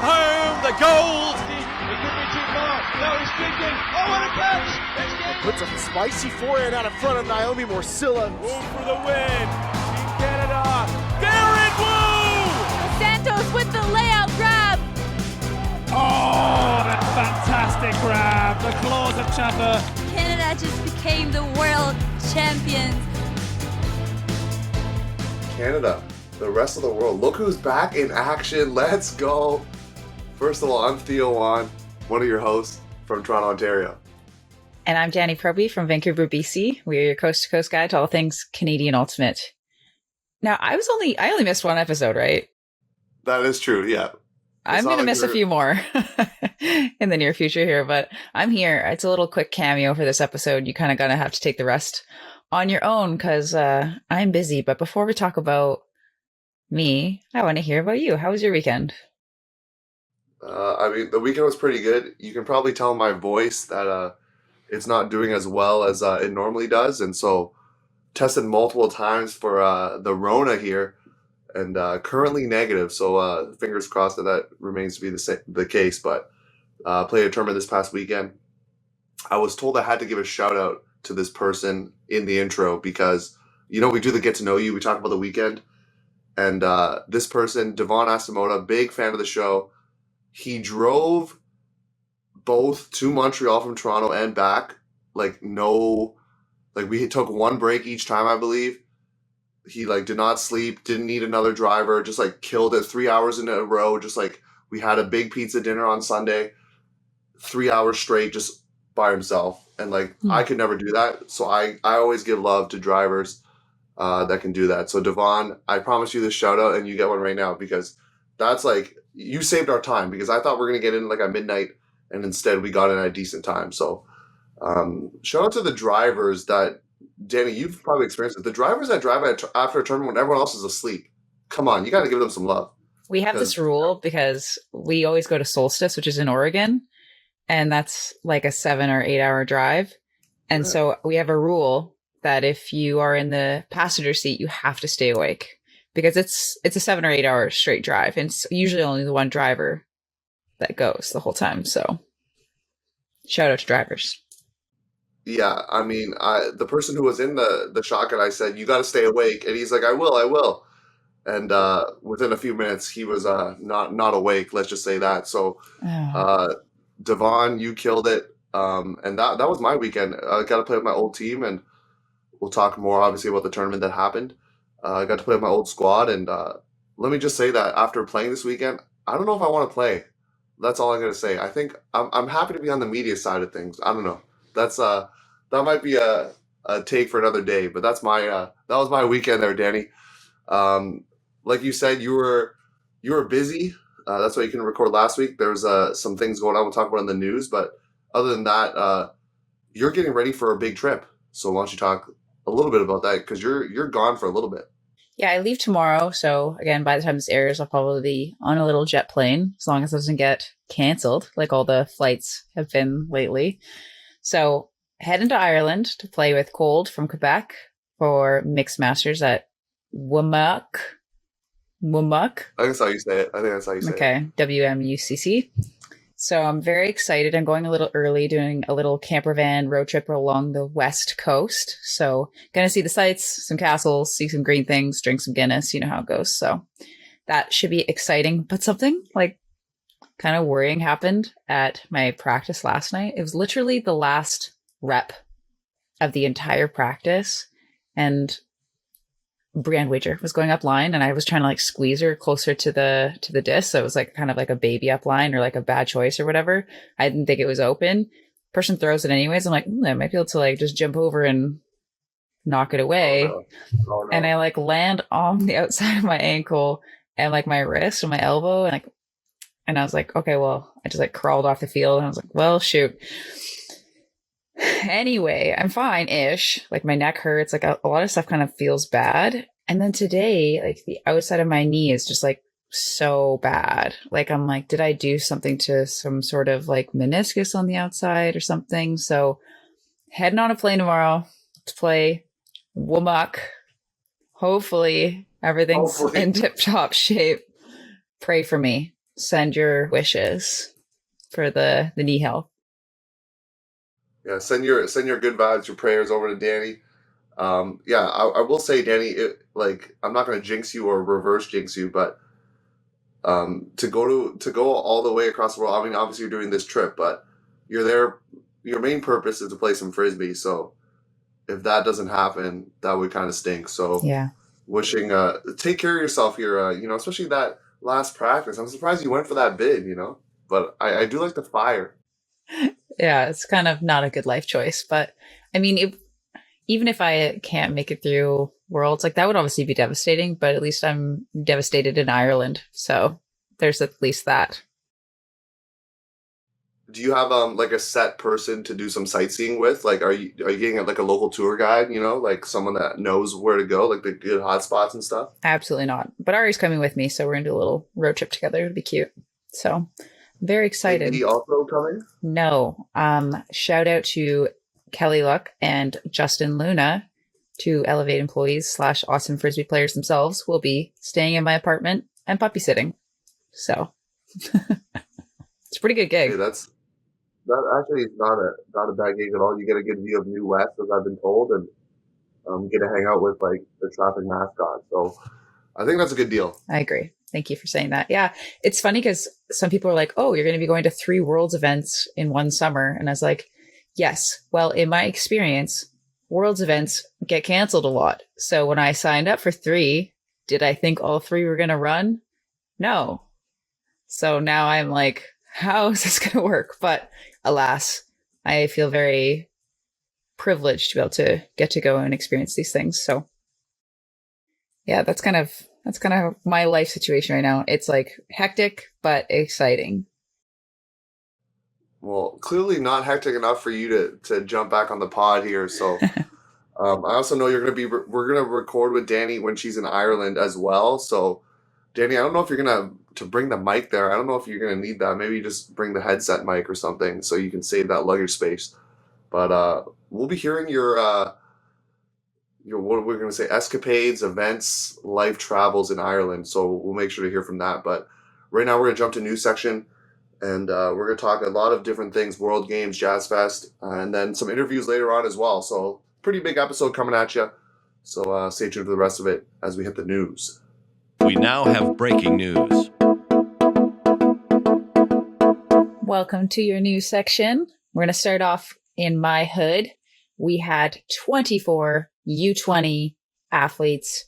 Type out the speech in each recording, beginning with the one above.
Home the gold. He could be too far. No, he's kicking. Oh, what a catch! Puts a spicy forehand out in front of Naomi Morcilla. Move for the win. Team Canada. Garrett Woo! Santos with the layout grab. Oh, that fantastic grab. The claws of Chapter. Canada just became the world champions. Canada, the rest of the world. Look who's back in action. Let's go. First of all, I'm Theo, one of your hosts from Toronto, Ontario. And I'm Danie Proby from Vancouver, BC. We're your coast-to-coast guide to all things Canadian Ultimate. Now, I only missed one episode, right? That is true, yeah. I'm going to miss a few more in the near future here, but I'm here. It's a little quick cameo for this episode. You kind of going to have to take the rest on your own because I'm busy. But before we talk about me, I want to hear about you. How was your weekend? The weekend was pretty good. You can probably tell my voice that it's not doing as well as it normally does. And so tested multiple times for the Rona here. And currently negative, so fingers crossed that remains to be the case. But played a tournament this past weekend. I was told I had to give a shout out to this person in the intro because, we do the get to know you. We talk about the weekend. And this person, Devon Asamoah, big fan of the show. He drove both to Montreal from Toronto and back. We took one break each time, I believe. He did not sleep, didn't need another driver, just killed it 3 hours in a row. Just we had a big pizza dinner on Sunday, 3 hours straight, just by himself. And I could never do that. So I always give love to drivers that can do that. So Devon, I promise you this shout out and you get one right now because that's you saved our time because I thought we were going to get in at midnight and instead we got in at a decent time. So shout out to the drivers that, Danie, you've probably experienced it. The drivers that drive after a tournament when everyone else is asleep, come on, you got to give them some love. We have this rule because we always go to Solstice, which is in Oregon, and that's a 7 or 8 hour drive. And so we have a rule that if you are in the passenger seat, you have to stay awake because it's a 7 or 8 hour straight drive. And it's usually only the one driver that goes the whole time. So shout out to drivers. Yeah, the person who was in the shotgun, I said, you got to stay awake. And he's like, I will. And within a few minutes, he was not awake. Let's just say that. So, Devon, you killed it. And that was my weekend. I got to play with my old team. And we'll talk more, obviously, about the tournament that happened. I got to play with my old squad. And let me just say that after playing this weekend, I don't know if I want to play. That's all I'm going to say. I think I'm happy to be on the media side of things. I don't know. That's that might be a take for another day, but that's that was my weekend there, Danie. Like you said, you were busy. That's why you couldn't record last week. There was some things going on. We'll talk about in the news, but other than that, you're getting ready for a big trip. So why don't you talk a little bit about that because you're gone for a little bit. Yeah, I leave tomorrow. So again, by the time this airs, I'll probably be on a little jet plane as long as it doesn't get canceled like all the flights have been lately. So head into Ireland to play with Cold from Quebec for Mixed Masters at Wumak. I think that's how you say it. Okay, WMUCC. So I'm very excited. I'm going a little early, doing a little camper van road trip along the west coast. So gonna see the sights, some castles, see some green things, drink some Guinness. You know how it goes. So that should be exciting. But something kind of worrying happened at my practice last night. It was literally the last rep of the entire practice, and Brianne Wager was going up line, and I was trying to squeeze her closer to the disc, so it was kind of a baby up line or a bad choice or whatever. I didn't think it was open. Person throws it anyways. I'm I might be able to just jump over and knock it away. Oh, no. And I land on the outside of my ankle and my wrist and my elbow, and I was okay, well, I just crawled off the field, and I was well, shoot. Anyway, I'm fine-ish. My neck hurts. A lot of stuff kind of feels bad. And then today, the outside of my knee is just so bad. I'm did I do something to some sort of meniscus on the outside or something? So heading on a plane tomorrow to play Wumak. Hopefully everything's in tip-top shape. Pray for me. send your wishes for the knee health. Yeah, send your good vibes, your prayers over to Danie. I will say, Danie, I'm not going to jinx you or reverse jinx you, but to go all the way across the world. I mean, obviously you're doing this trip, but you're there. Your main purpose is to play some frisbee. So if that doesn't happen, that would kind of stink. So Yeah, wishing take care of yourself here. Especially that last practice. I'm surprised you went for that bid. But I do like the fire. yeah, it's kind of not a good life choice, but I mean, even if I can't make it through Worlds, like that would obviously be devastating, but at least I'm devastated in Ireland. So there's at least that. Do you have like a set person to do some sightseeing with? Like, are you getting like a local tour guide? Like someone that knows where to go, like the good hot spots and stuff? Absolutely not. But Ari's coming with me, so we're gonna do a little road trip together. It'll be cute. So I'm very excited. Is he also coming? No. Shout out to Kelly Luck and Justin Luna, two Elevate employees / awesome frisbee players themselves, will be staying in my apartment and puppy sitting. So it's a pretty good gig. Hey, that actually is not a bad gig at all. You get a good view of New West, as I've been told, and get to hang out with like the traffic mascot. So I think that's a good deal. I agree. Thank you for saying that. Yeah, it's funny because some people are like, "Oh, you're going to be going to 3 Worlds events in one summer," and I was like, "Yes." Well, in my experience, Worlds events get canceled a lot. So when I signed up for 3, did I think all 3 were going to run? No. So now I'm like, how is this going to work? But alas, I feel very privileged to be able to get to go and experience these things. So yeah, that's kind of my life situation right now. It's like hectic, but exciting. Well, clearly not hectic enough for you to jump back on the pod here. So I also know we're going to record with Danie when she's in Ireland as well. So Danie, I don't know if you're going to bring the mic there. I don't know if you're going to need that. Maybe just bring the headset mic or something so you can save that luggage space. But we'll be hearing your what we're going to say, escapades, events, life travels in Ireland. So we'll make sure to hear from that. But right now we're going to jump to news section, and we're going to talk a lot of different things, World Games, Jazzfest, and then some interviews later on as well. So pretty big episode coming at you. So stay tuned for the rest of it as we hit the news. We now have breaking news. Welcome to your news section. We're going to start off in my hood. We had 24 U20 athletes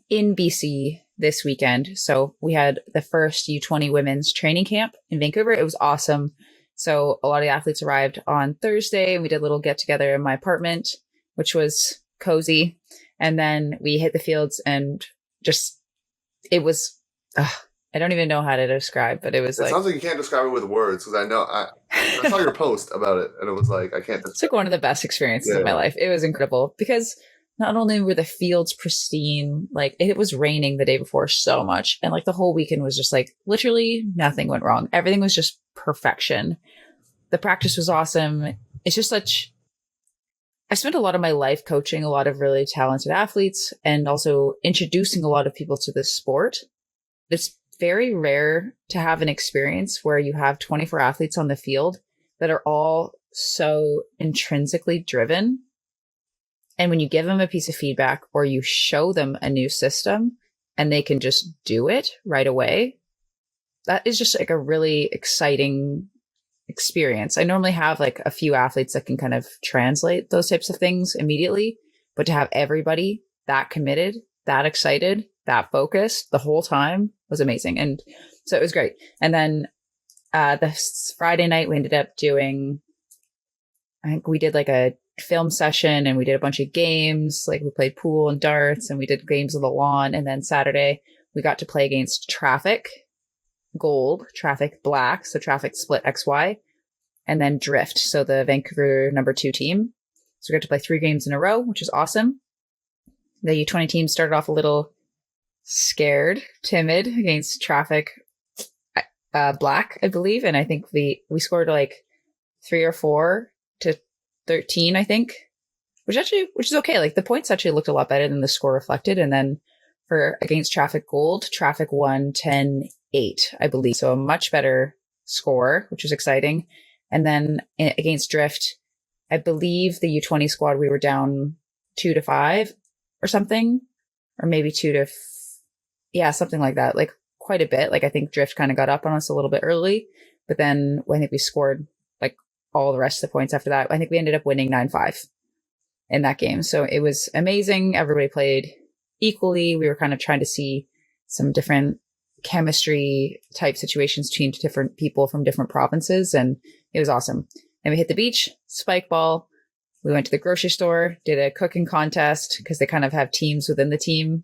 in BC this weekend. So we had the first U20 women's training camp in Vancouver. It was awesome. So a lot of the athletes arrived on Thursday, and we did a little get together in my apartment, which was cozy. And then we hit the fields, and it was, I don't even know how to describe, but it was It sounds like you can't describe it with words, because I know I saw your post about it, and it was like, I can't describe. It's like one of the best experiences of my life. It was incredible because not only were the fields pristine, like it was raining the day before so much, and like the whole weekend was just like literally nothing went wrong. Everything was just perfection. The practice was awesome. It's just I spent a lot of my life coaching a lot of really talented athletes and also introducing a lot of people to this sport. It's very rare to have an experience where you have 24 athletes on the field that are all so intrinsically driven. And when you give them a piece of feedback or you show them a new system and they can just do it right away, that is just like a really exciting experience. I normally have like a few athletes that can kind of translate those types of things immediately, but to have everybody that committed, that excited, that focused the whole time was amazing. And so it was great. And then this Friday night, we ended up doing, I think we did like a film session, and we did a bunch of games. Like we played pool and darts, and we did games on the lawn. And then Saturday we got to play against Traffic Gold, Traffic Black, so Traffic split XY, and then Drift, so the Vancouver #2 team. So we got to play 3 games in a row, which is awesome. The U20 team started off a little scared, timid against Traffic Black, I believe, and I think we scored like 3 or 4 to 13, I think, which is okay. Like the points actually looked a lot better than the score reflected. And then for against Traffic Gold, Traffic won 8, I believe. So a much better score, which was exciting. And then against Drift, I believe the U20 squad, we were down 2-5 or something, or maybe something like that. Like quite a bit. Like I think Drift kind of got up on us a little bit early, but then I think we scored like all the rest of the points after that. I think we ended up winning 9-5 in that game. So it was amazing. Everybody played equally. We were kind of trying to see some different chemistry type situations between different people from different provinces, and it was awesome. And we hit the beach, spike ball. We went to the grocery store, did a cooking contest because they kind of have teams within the team,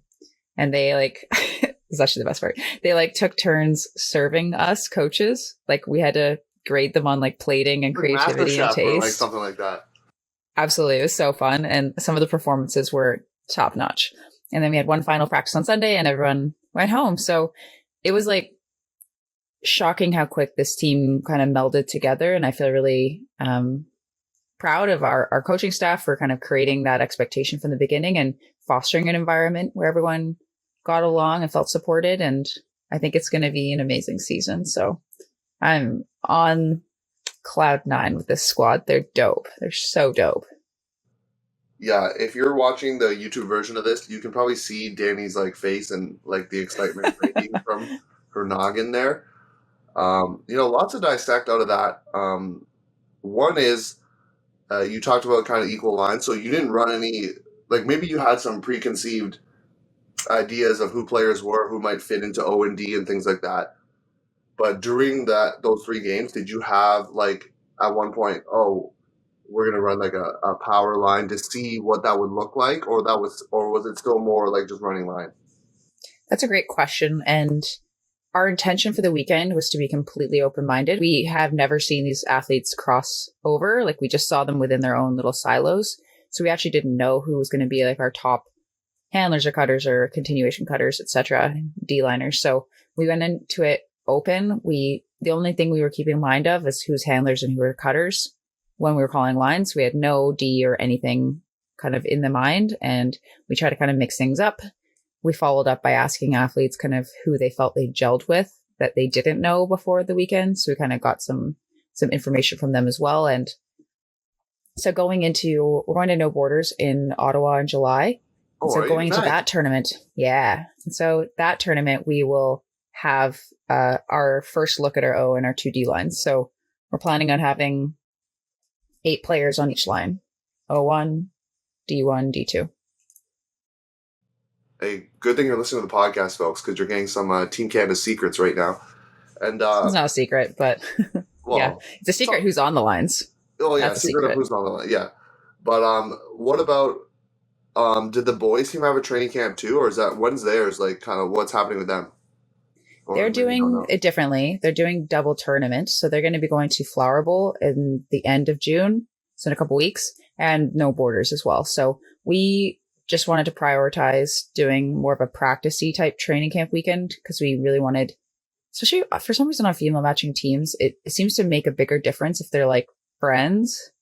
and they like this is actually the best part. They like took turns serving us coaches. Like we had to grade them on like plating and creativity and taste, or like something like that. Absolutely, it was so fun, and some of the performances were top notch. And then we had one final practice on Sunday, and everyone went home. So it was like shocking how quick this team kind of melded together. And I feel really proud of our coaching staff for kind of creating that expectation from the beginning and fostering an environment where everyone got along and felt supported. And I think it's going to be an amazing season. So I'm on cloud 9 with this squad. They're dope. They're so dope. Yeah, if you're watching the YouTube version of this, you can probably see Danie's like face and like the excitement radiating from her noggin there. Lots to dissect out of that. One is you talked about kind of equal lines, so you didn't run any, like maybe you had some preconceived ideas of who players were, who might fit into O&D and things like that. But during those 3 games, did you have like at one point, we're going to run like a power line to see what that would look like, or was it still more like just running line? That's a great question. And our intention for the weekend was to be completely open-minded. We have never seen these athletes cross over. Like we just saw them within their own little silos. So we actually didn't know who was going to be like our top handlers or cutters or continuation cutters, etc., D-liners. So we went into it open. The only thing we were keeping in mind of is who's handlers and who are cutters. When we were calling lines, we had no D or anything kind of in the mind, and we tried to kind of mix things up. We followed up by asking athletes kind of who they felt they gelled with that they didn't know before the weekend. So we kind of got some information from them as well. And so we're going to No Borders in Ottawa in July. And so going to that tournament, yeah. And so that tournament, we will have our first look at our O and our 2 D lines. So we're planning on having 8 players on each line. O1, D1, D2. Hey, good thing you're listening to the podcast, folks, because you're getting some Team Canada secrets right now. And it's not a secret, but yeah, it's a secret who's on the lines. Oh yeah, secret of who's on the line. Yeah, but what about did the boys team have a training camp too, or is that when's theirs? Like, kind of what's happening with them? They're doing it differently. They're doing double tournaments, so they're going to be going to Flower Bowl in the end of June, so in a couple weeks, and No Borders as well. So we just wanted to prioritize doing more of a practice-y type training camp weekend because we really wanted, especially for some reason on female matching teams, it seems to make a bigger difference if they're like friends,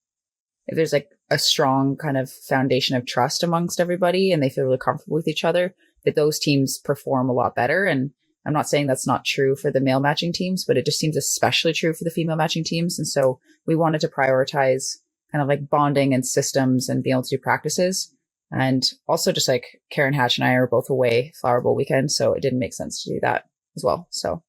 if there's like a strong kind of foundation of trust amongst everybody and they feel really comfortable with each other, that those teams perform a lot better. And I'm not saying that's not true for the male matching teams, but it just seems especially true for the female matching teams. And so we wanted to prioritize kind of like bonding and systems and being able to do practices. And also just like Karen Hatch and I are both away Flower Bowl weekend, so it didn't make sense to do that as well. So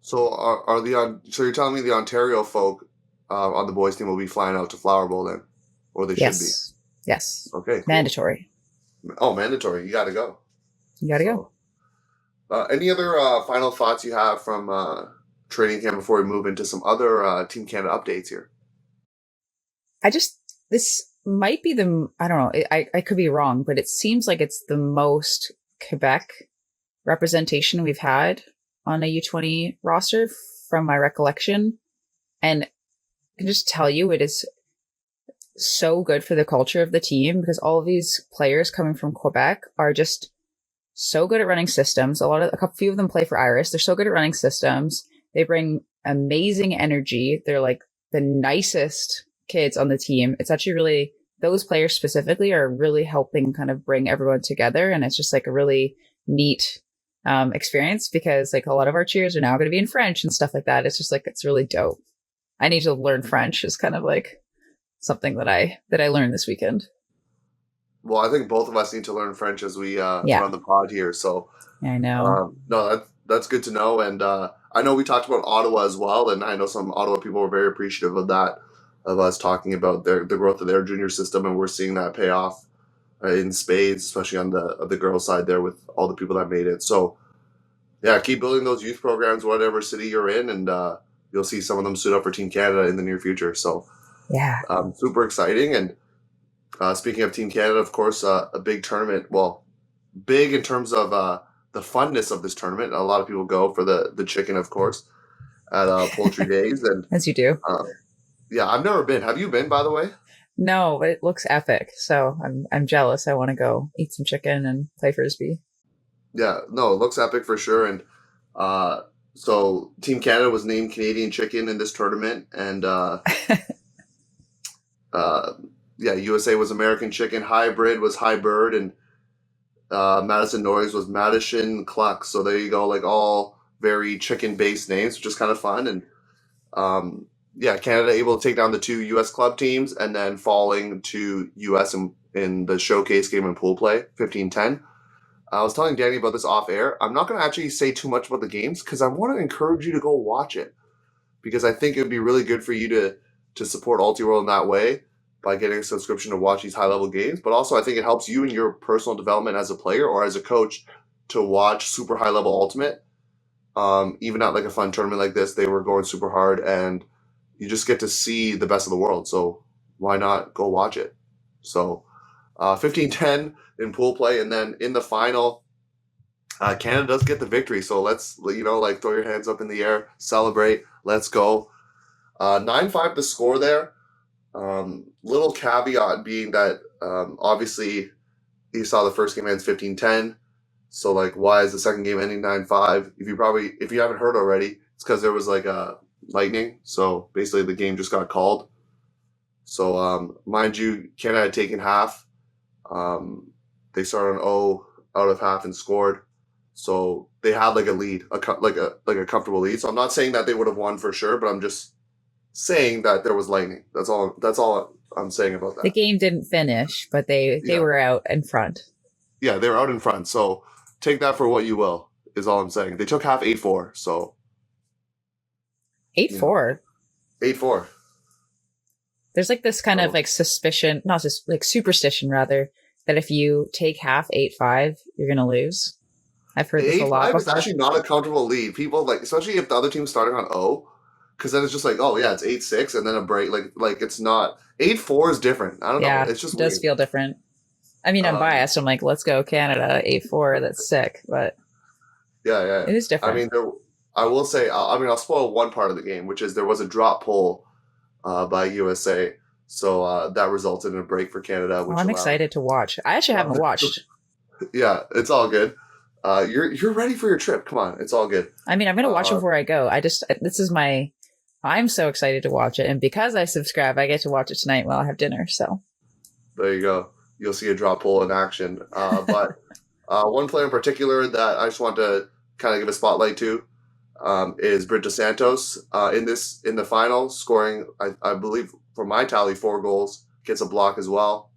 so you're telling me the Ontario folk on the boys team will be flying out to Flower Bowl then? Or they should be? Yes. Okay, cool. Mandatory. Oh, mandatory. You got to go. Go. Any other final thoughts you have from training camp before we move into some other Team Canada updates here? This might be I don't know, I could be wrong, but it seems like it's the most Quebec representation we've had on a U20 roster from my recollection. And I can just tell you, it is so good for the culture of the team because all of these players coming from Quebec are just so good at running systems. A few of them play for Iris. They're so good at running systems. They bring amazing energy. They're like the nicest kids on the team. It's actually really, those players specifically are really helping kind of bring everyone together. And it's just like a really neat experience, because like a lot of our cheers are now going to be in French and stuff like that. It's just like, it's really dope. I need to learn French is kind of like something that I learned this weekend. Well, I think both of us need to learn French as we run the pod here. So I know. No, that's good to know. And I know we talked about Ottawa as well, and I know some Ottawa people were very appreciative of that, of us talking about the growth of their junior system, and we're seeing that pay off in spades, especially on the girls' side there with all the people that made it. So, yeah, keep building those youth programs, whatever city you're in, and you'll see some of them suit up for Team Canada in the near future. So, yeah, super exciting. And speaking of Team Canada, of course, a big tournament. Well, big in terms of the funness of this tournament. A lot of people go for the chicken, of course, at Poultry Days, and as you do. Yeah, I've never been. Have you been, by the way? No, but it looks epic. So I'm jealous. I want to go eat some chicken and play frisbee. Yeah, no, it looks epic for sure. And so Team Canada was named Canadian Chicken in this tournament, and USA was American Chicken. Hybrid was High Bird, and Madison Noise was Madison Cluck. So there you go, like all very chicken-based names, which is kind of fun. And Canada able to take down the two U.S. club teams, and then falling to U.S. in the showcase game in pool play, 15-10. I was telling Danie about this off air. I'm not going to actually say too much about the games because I want to encourage you to go watch it, because I think it would be really good for you to support Ultiworld in that way by getting a subscription to watch these high-level games. But also I think it helps you in your personal development as a player or as a coach to watch super high-level Ultimate. Even at like a fun tournament like this, they were going super hard, and you just get to see the best of the world. So why not go watch it? So 15-10 in pool play. And then in the final, Canada does get the victory. So let's, throw your hands up in the air, celebrate. Let's go. 9-5 the score there. Little caveat being that obviously you saw the first game ends 15-10. So why is the second game ending 9-5? If you haven't heard already, it's because there was lightning. So basically the game just got called. So mind you, Canada had taken half. They started on 0 out of half and scored. So they had a lead, a comfortable lead. So I'm not saying that they would have won for sure, but I'm just saying that there was lightning. That's all I'm saying about that. The game didn't finish, but they were out in front. Yeah, they were out in front. So take that for what you will, is all I'm saying. They took half 8-4. So 8-4. 8-4. There's this kind of suspicion, not just superstition rather, that if you take half 8-5, you're going to lose. I've heard this a lot. 8-5 is actually not a comfortable lead. People especially if the other team's starting on 0, because then it's just it's 8-6 and then a break. It's not 8-4 is different. I don't know. It's just it does feel different. I mean, I'm biased. I'm let's go Canada 8-4. That's sick, but yeah, it is different. I mean, I will say, I'll spoil one part of the game, which is there was a drop pull by USA. So that resulted in a break for Canada. Which I'm excited to watch. I actually haven't watched. Yeah, it's all good. You're ready for your trip. Come on, it's all good. I mean, I'm going to watch before I go. I'm so excited to watch it. And because I subscribe, I get to watch it tonight while I have dinner. So there you go. You'll see a drop pull in action. But one player in particular that I just want to kind of give a spotlight to is Britt DeSantos in the final, scoring, I believe, for my tally, 4 goals, gets a block as well.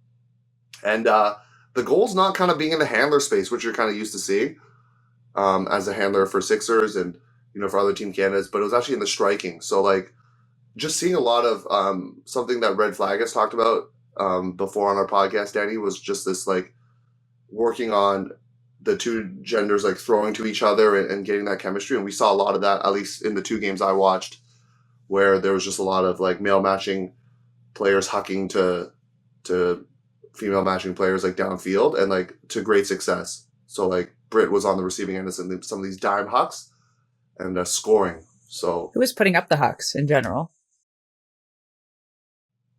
And the goal's not kind of being in the handler space, which you're kind of used to seeing as a handler for Sixers and for other Team Canadas, but it was actually in the striking. So just seeing a lot of something that Red Flag has talked about before on our podcast, Danie, was just this working on the two genders throwing to each other and getting that chemistry. And we saw a lot of that, at least in the 2 games I watched, where there was just a lot of male matching players hucking to female matching players downfield and to great success. So Britt was on the receiving end of some of these dime hucks and scoring. So who was putting up the hucks in general?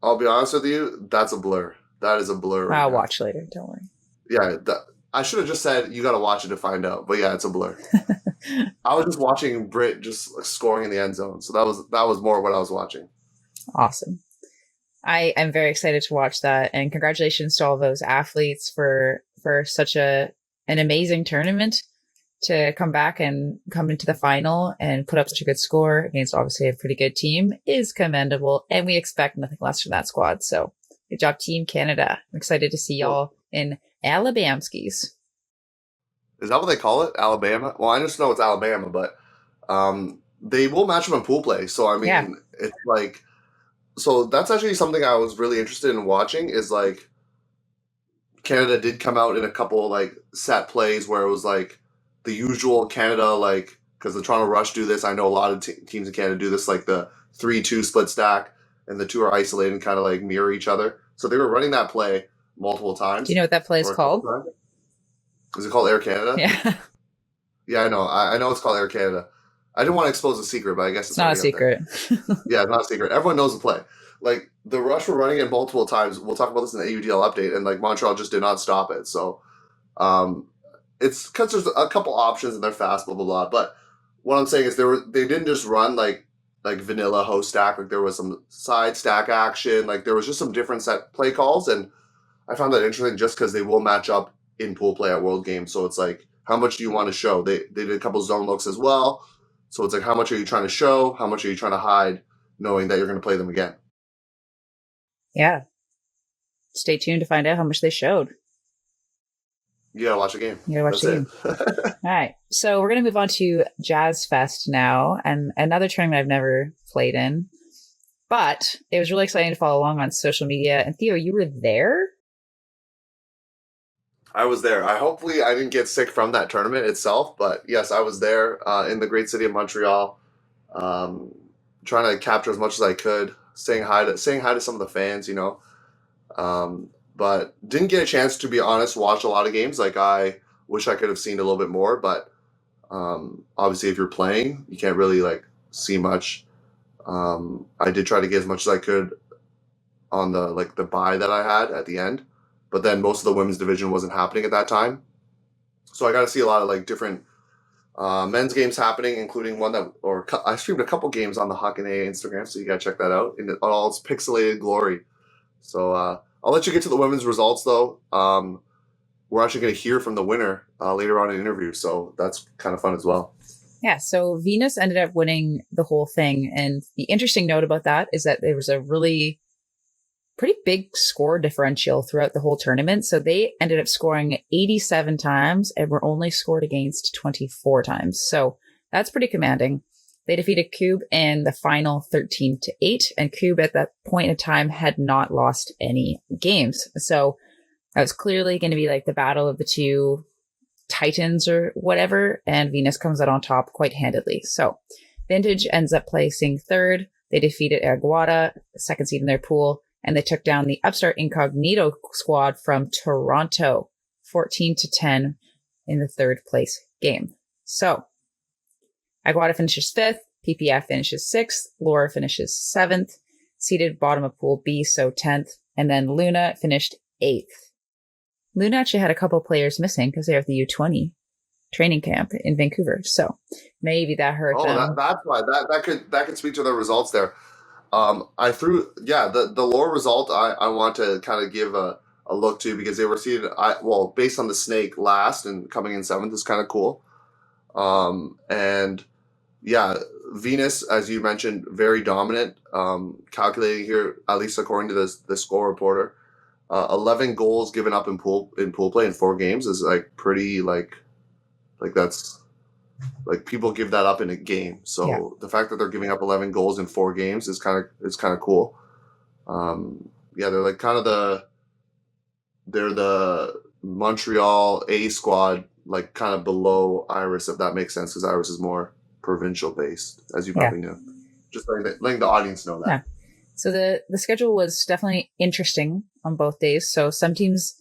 I'll be honest with you, that's a blur. That is a blur. I'll watch later. Don't worry. Yeah, I should have just said you got to watch it to find out. But yeah, it's a blur. I was just watching Britt just scoring in the end zone. So that was more what I was watching. Awesome. I am very excited to watch that, and congratulations to all those athletes for such an amazing tournament. to come back and come into the final and put up such a good score against obviously a pretty good team is commendable. And we expect nothing less from that squad. So good job, Team Canada. I'm excited to see y'all in Alabamskis. Is that what they call it? Alabama? Well, I just know it's Alabama, but they will match them in pool play. So, I mean, it's like, so that's actually something I was really interested in watching is like Canada did come out in a couple like set plays where it was like the usual Canada, like, because the Toronto Rush do this. I know a lot of teams in Canada do this, like the 3-2 split stack, and the two are isolated and kind of like mirror each other. So they were running that play multiple times. Do you know what that play is called? Is it called Air Canada? Yeah. Yeah, I know. I know it's called Air Canada. I didn't want to expose a secret, but I guess it's not a secret. Yeah, it's not a secret. Everyone knows the play. Like, the Rush were running it multiple times. We'll talk about this in the AUDL update, and, like, Montreal just did not stop it. So, it's because there's a couple options and they're fast, blah, blah, blah. But what I'm saying is they didn't just run, like vanilla host stack. Like, there was some side stack action. Like, there was just some different set play calls, and I found that interesting just because they will match up in pool play at World Games. So, it's like, how much do you want to show? They did a couple zone looks as well. So, it's like, how much are you trying to show? How much are you trying to hide, knowing that you're going to play them again? Yeah. Stay tuned to find out how much they showed. You gotta watch a game. You gotta watch the game. All right. So we're going to move on to Jazzfest now, and another tournament I've never played in. But it was really exciting to follow along on social media. And Theo, you were there? I was there. Hopefully I didn't get sick from that tournament itself, but yes, I was there in the great city of Montreal, trying to capture as much as I could, saying hi to some of the fans, you know. But didn't get a chance, to be honest, watch a lot of games. Like, I wish I could have seen a little bit more, but obviously if you're playing, you can't really like see much. I did try to get as much as I could on the bye that I had at the end, but then most of the women's division wasn't happening at that time. So I got to see a lot of like different men's games happening, including I streamed a couple games on the Huckin Eh Instagram, so you got to check that out in all its pixelated glory. So I'll let you get to the women's results, though. We're actually going to hear from the winner later on in the interview, so that's kind of fun as well. Yeah, so Venus ended up winning the whole thing, and the interesting note about that is that there was a really pretty big score differential throughout the whole tournament. So they ended up scoring 87 times and were only scored against 24 times. So that's pretty commanding. They defeated Cube in the final 13-8, and Cube at that point in time had not lost any games. So that was clearly going to be like the battle of the two titans or whatever, and Venus comes out on top quite handedly. So Vintage ends up placing third. They defeated Aguada, second seed in their pool, and they took down the upstart Incognito squad from Toronto, 14-10 in the third place game. So Aguada finishes fifth, PPF finishes sixth, Laura finishes seventh, seated bottom of pool B, so 10th, and then Luna finished eighth. Luna actually had a couple players missing because they're at the U20 training camp in Vancouver, so maybe that hurt them. That's why that could speak to the results there. The Laura result I want to kind of give a look to, because they were seated based on the snake last and coming in seventh is kind of cool. And yeah, Venus, as you mentioned, very dominant. Calculating here, at least according to the score reporter, 11 goals given up in pool play in 4 games is like pretty like that's like people give that up in a game. So the fact that they're giving up 11 goals in 4 games is kind of cool. They're like kind of they're the Montreal A squad, like kind of below Iris, if that makes sense, because Iris is more provincial based, as you probably know. Just letting the audience know that. Yeah. So the schedule was definitely interesting on both days. So some teams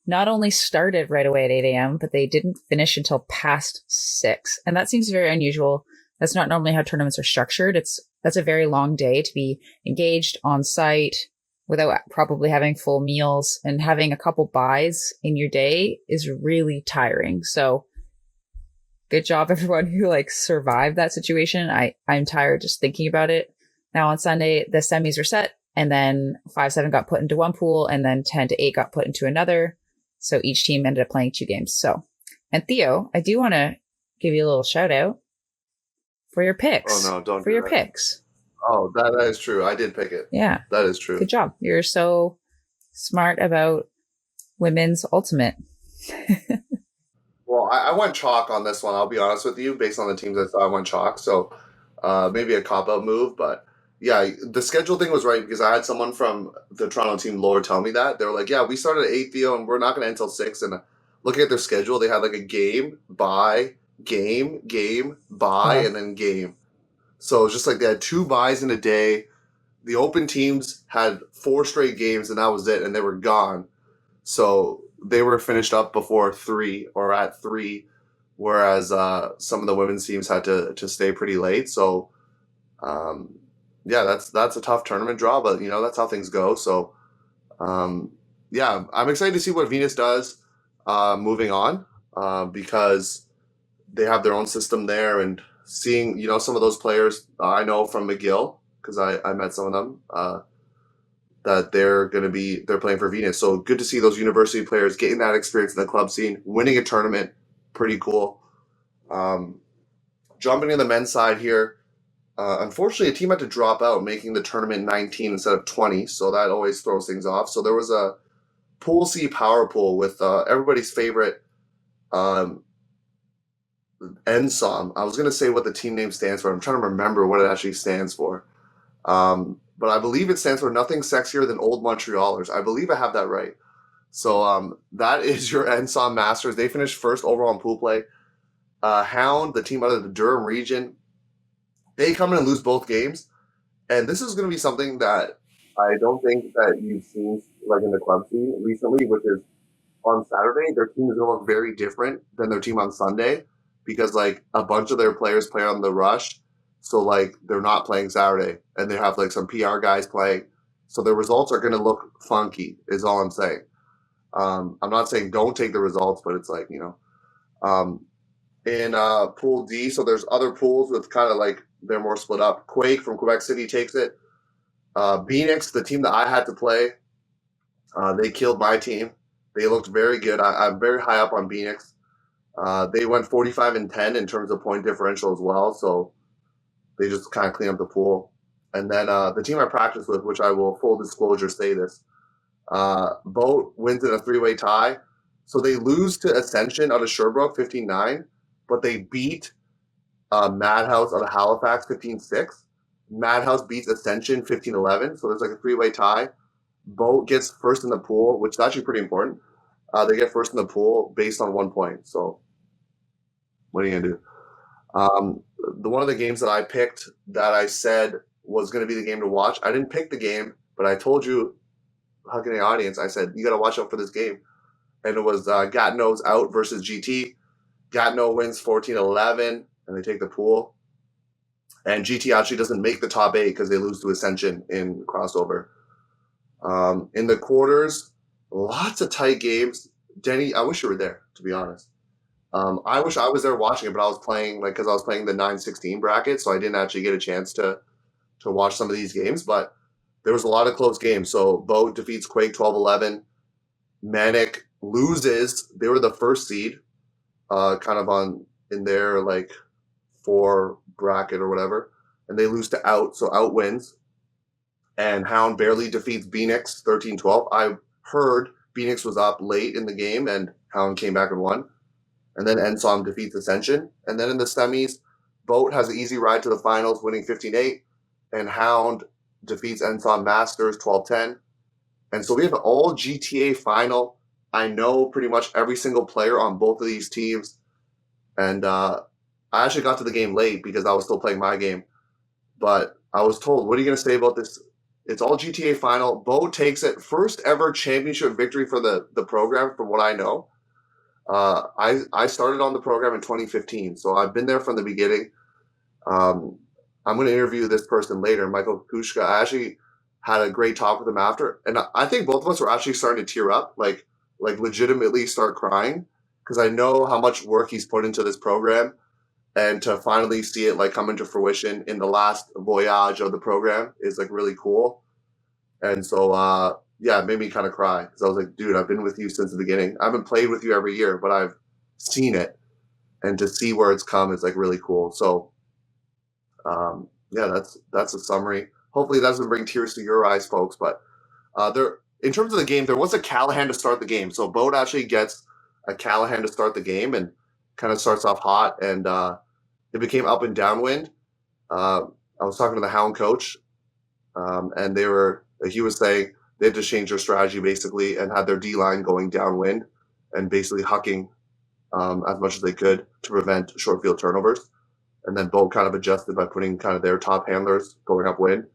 not only started right away at 8 a.m., but they didn't finish until past 6. And that seems very unusual. That's not normally how tournaments are structured. That's a very long day to be engaged on site without probably having full meals, and having a couple buys in your day is really tiring. So good job everyone who like survived that situation. I'm tired just thinking about it. Now on Sunday, the semis were set, and then 5-7 got put into one pool, and then 10-8 got put into another. So each team ended up playing 2 games. So, and Theo, I do want to give you a little shout out for your picks. Oh no, don't for do your that. picks. Oh, that is true. I did pick it. Yeah, That is true. good job. You're so smart about women's ultimate. Well, I went chalk on this one. I'll be honest with you. Based on the teams I saw, I went chalk. So maybe a cop-out move. But yeah, the schedule thing was right because I had someone from the Toronto team, Laura, tell me that. They were like, yeah, we started at 8, Theo, and we're not going to end until 6. And looking at their schedule, they had like a game, bye, game, bye, and then game. So it's just like they had 2 buys in a day. The open teams had 4 straight games, and that was it, and they were gone. So they were finished up before 3 or at 3, whereas some of the women's teams had to stay pretty late. So, yeah, that's a tough tournament draw, but, that's how things go. So, yeah, I'm excited to see what Venus does moving on because they have their own system there and seeing, some of those players I know from Micheal because I met some of them that they're playing for Venus. So good to see those university players getting that experience in the club scene, winning a tournament, pretty cool. Jumping in the men's side here, unfortunately a team had to drop out, making the tournament 19 instead of 20, so that always throws things off. So there was a Pool C power pool with everybody's favorite NSOM. I was going to say what the team name stands for. I'm trying to remember what it actually stands for. But I believe it stands for Nothing Sexier Than Old Montrealers. I believe I have that right. So that is your NSOM Masters. They finished first overall in pool play. Hound, the team out of the Durham region, they come in and lose both games. And this is going to be something that I don't think that you've seen like in the club scene recently, which is on Saturday, their team is going to look very different than their team on Sunday because like a bunch of their players play on the rush. So, like, they're not playing Saturday, and they have, like, some PR guys playing. So their results are going to look funky is all I'm saying. I'm not saying don't take the results, but it's like, in Pool D, so there's other pools with kind of, like, they're more split up. Quake from Quebec City takes it. Phoenix, the team that I had to play, they killed my team. They looked very good. I'm very high up on Phoenix. They went 45-10 in terms of point differential as well, so they just kind of clean up the pool. And then the team I practice with, which I will full disclosure say this, Boat wins in a 3-way tie. So they lose to Ascension out of Sherbrooke 15-9, but they beat Madhouse out of Halifax 15-6. Madhouse beats Ascension 15-11, so there's like a 3-way tie. Boat gets first in the pool, which is actually pretty important. They get first in the pool based on 1 point. So what are you going to do? One of the games that I picked that I said was going to be the game to watch, I didn't pick the game, but I told you, Huckin Eh audience, I said, you got to watch out for this game. And it was Gatineau's out versus GT. Gatineau wins 14-11, and they take the pool. And GT actually doesn't make the top 8 because they lose to Ascension in crossover. In the quarters, lots of tight games. Danie, I wish you were there, to be honest. I wish I was there watching it, but I was playing because I was playing the 9-16 bracket, so I didn't actually get a chance to watch some of these games. But there was a lot of close games. So Boat defeats Quake 12-11. Manic loses. They were the first seed, kind of in their like 4 bracket or whatever, and they lose to Out. So Out wins. And Hound barely defeats Phoenix 13-12. I heard Phoenix was up late in the game, and Hound came back and won. And then NSOM defeats Ascension. And then in the semis, Boat has an easy ride to the finals, winning 15-8. And Hound defeats NSOM Masters 12-10. And so we have an all GTA final. I know pretty much every single player on both of these teams. And I actually got to the game late because I was still playing my game. But I was told, what are you going to say about this? It's all GTA final. Boat takes it. First ever championship victory for the program, from what I know. I started on the program in 2015, so I've been there from the beginning. I'm going to interview this person later, Michael Kukucska. I actually had a great talk with him after, and I think both of us were actually starting to tear up, like legitimately start crying, because I know how much work he's put into this program, and to finally see it like come into fruition in the last voyage of the program is like really cool. And so, yeah, it made me kind of cry because I was like, dude, I've been with you since the beginning. I haven't played with you every year, but I've seen it. and to see where it's come is like really cool. So yeah, that's a summary. Hopefully that doesn't bring tears to your eyes, folks. But there, in terms of the game, there was a Callahan to start the game. So Boat actually gets a Callahan to start the game and kind of starts off hot, and it became up and downwind. I was talking to the Hound coach, and he was saying they had to change their strategy basically and had their D-line going downwind and basically hucking as much as they could to prevent short field turnovers. And then Boat kind of adjusted by putting kind of their top handlers going upwind.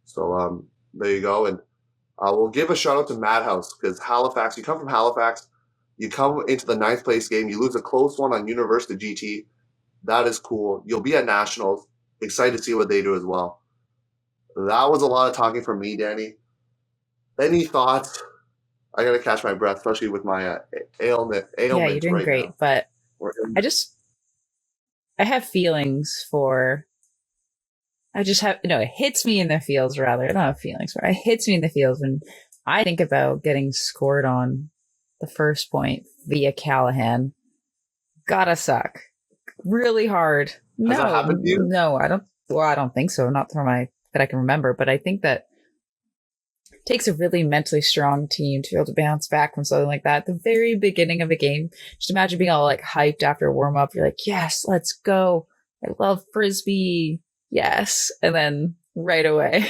So there you go. And we'll give a shout out to Madhouse, because Halifax, you come from Halifax, you come into the 9th place game, you lose a close one on University GT. That is cool. You'll be at Nationals. Excited to see what they do as well. That was a lot of talking from me, Danie. Any thoughts? I got to catch my breath, especially with my ailment. Yeah, you're doing great. Now. But I have feelings for. It hits me in the feels rather. I don't have feelings for it. It hits me in the feels when I think about getting scored on the first point via Callahan. Gotta suck. Really hard. Has that happened to you? No, I don't. Well, I don't think so. Not that I can remember. But I think that it takes a really mentally strong team to be able to bounce back from something like that. At the very beginning of a game, just imagine being all like hyped after a warm up. You're like, yes, let's go. I love Frisbee. Yes. And then right away,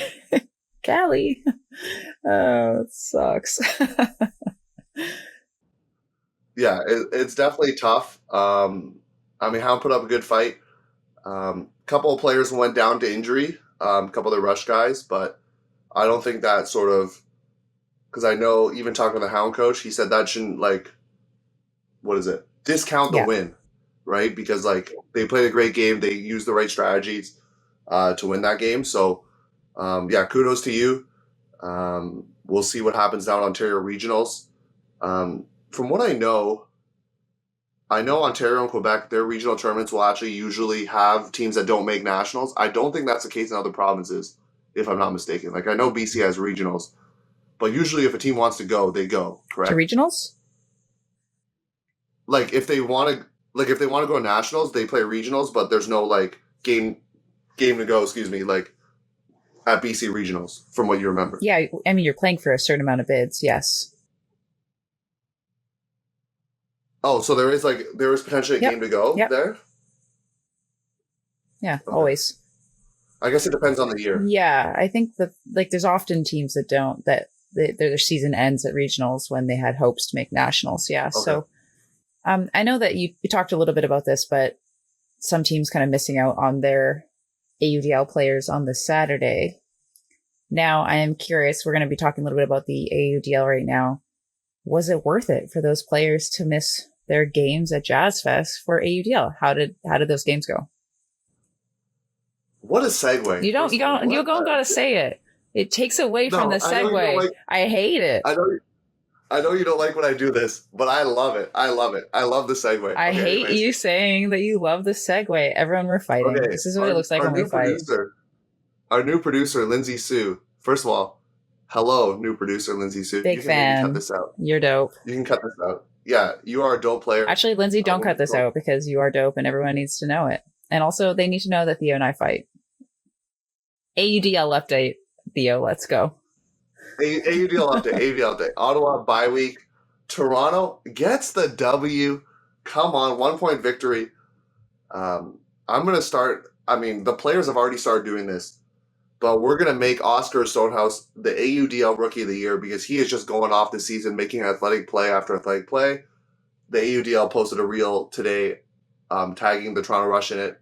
Callie. Oh, it sucks. Yeah, it's definitely tough. Hound put up a good fight. Couple of players went down to injury, a couple of the rush guys, but I don't think that sort of, because I know even talking to the Hound coach, he said that shouldn't discount the win, right? Because they played a great game, they used the right strategies to win that game. So kudos to you. We'll see what happens down Ontario regionals. From what I know Ontario and Quebec, their regional tournaments will actually usually have teams that don't make nationals. I don't think that's the case in other provinces, if I'm not mistaken. I know BC has regionals, but usually if a team wants to go, they go, correct? To regionals? If they want to go nationals, they play regionals, but there's no game to go, at BC regionals, from what you remember. Yeah, you're playing for a certain amount of bids, yes. Oh, so there is potentially a game to go there? Yeah, okay. Always. I guess it depends on the year. Yeah, I think that there's often teams that don't, that their season ends at regionals when they had hopes to make nationals. Yeah, okay. So I know that you talked a little bit about this, but some teams kind of missing out on their AUDL players on the Saturday. Now, I am curious, we're going to be talking a little bit about the AUDL right now. Was it worth it for those players to miss their games at Jazzfest for AUDL? How did those games go? What a segue! You don't gotta say it. It takes away from the segue. I hate it. I know you don't like when I do this, but I love it. I love the segue. I hate you saying that you love the segue. Everyone, we're fighting. Okay, this is what it looks like when we fight. Our new producer, Lindsay Sue. First of all, hello, new producer, Lindsay Sue. Big fan. Cut this out. You're dope. You can cut this out. Yeah, you are a dope player. Actually, Lindsay, don't cut this out because you are dope and everyone needs to know it. And also, they need to know that Theo and I fight. AUDL update. Theo, let's go. AUDL update. Ottawa bye week. Toronto gets the W. Come on, 1-point victory. I'm going to start. The players have already started doing this, but we're going to make Oscar Stonehouse the AUDL Rookie of the Year because he is just going off this season, making athletic play after athletic play. The AUDL posted a reel today tagging the Toronto Rush in it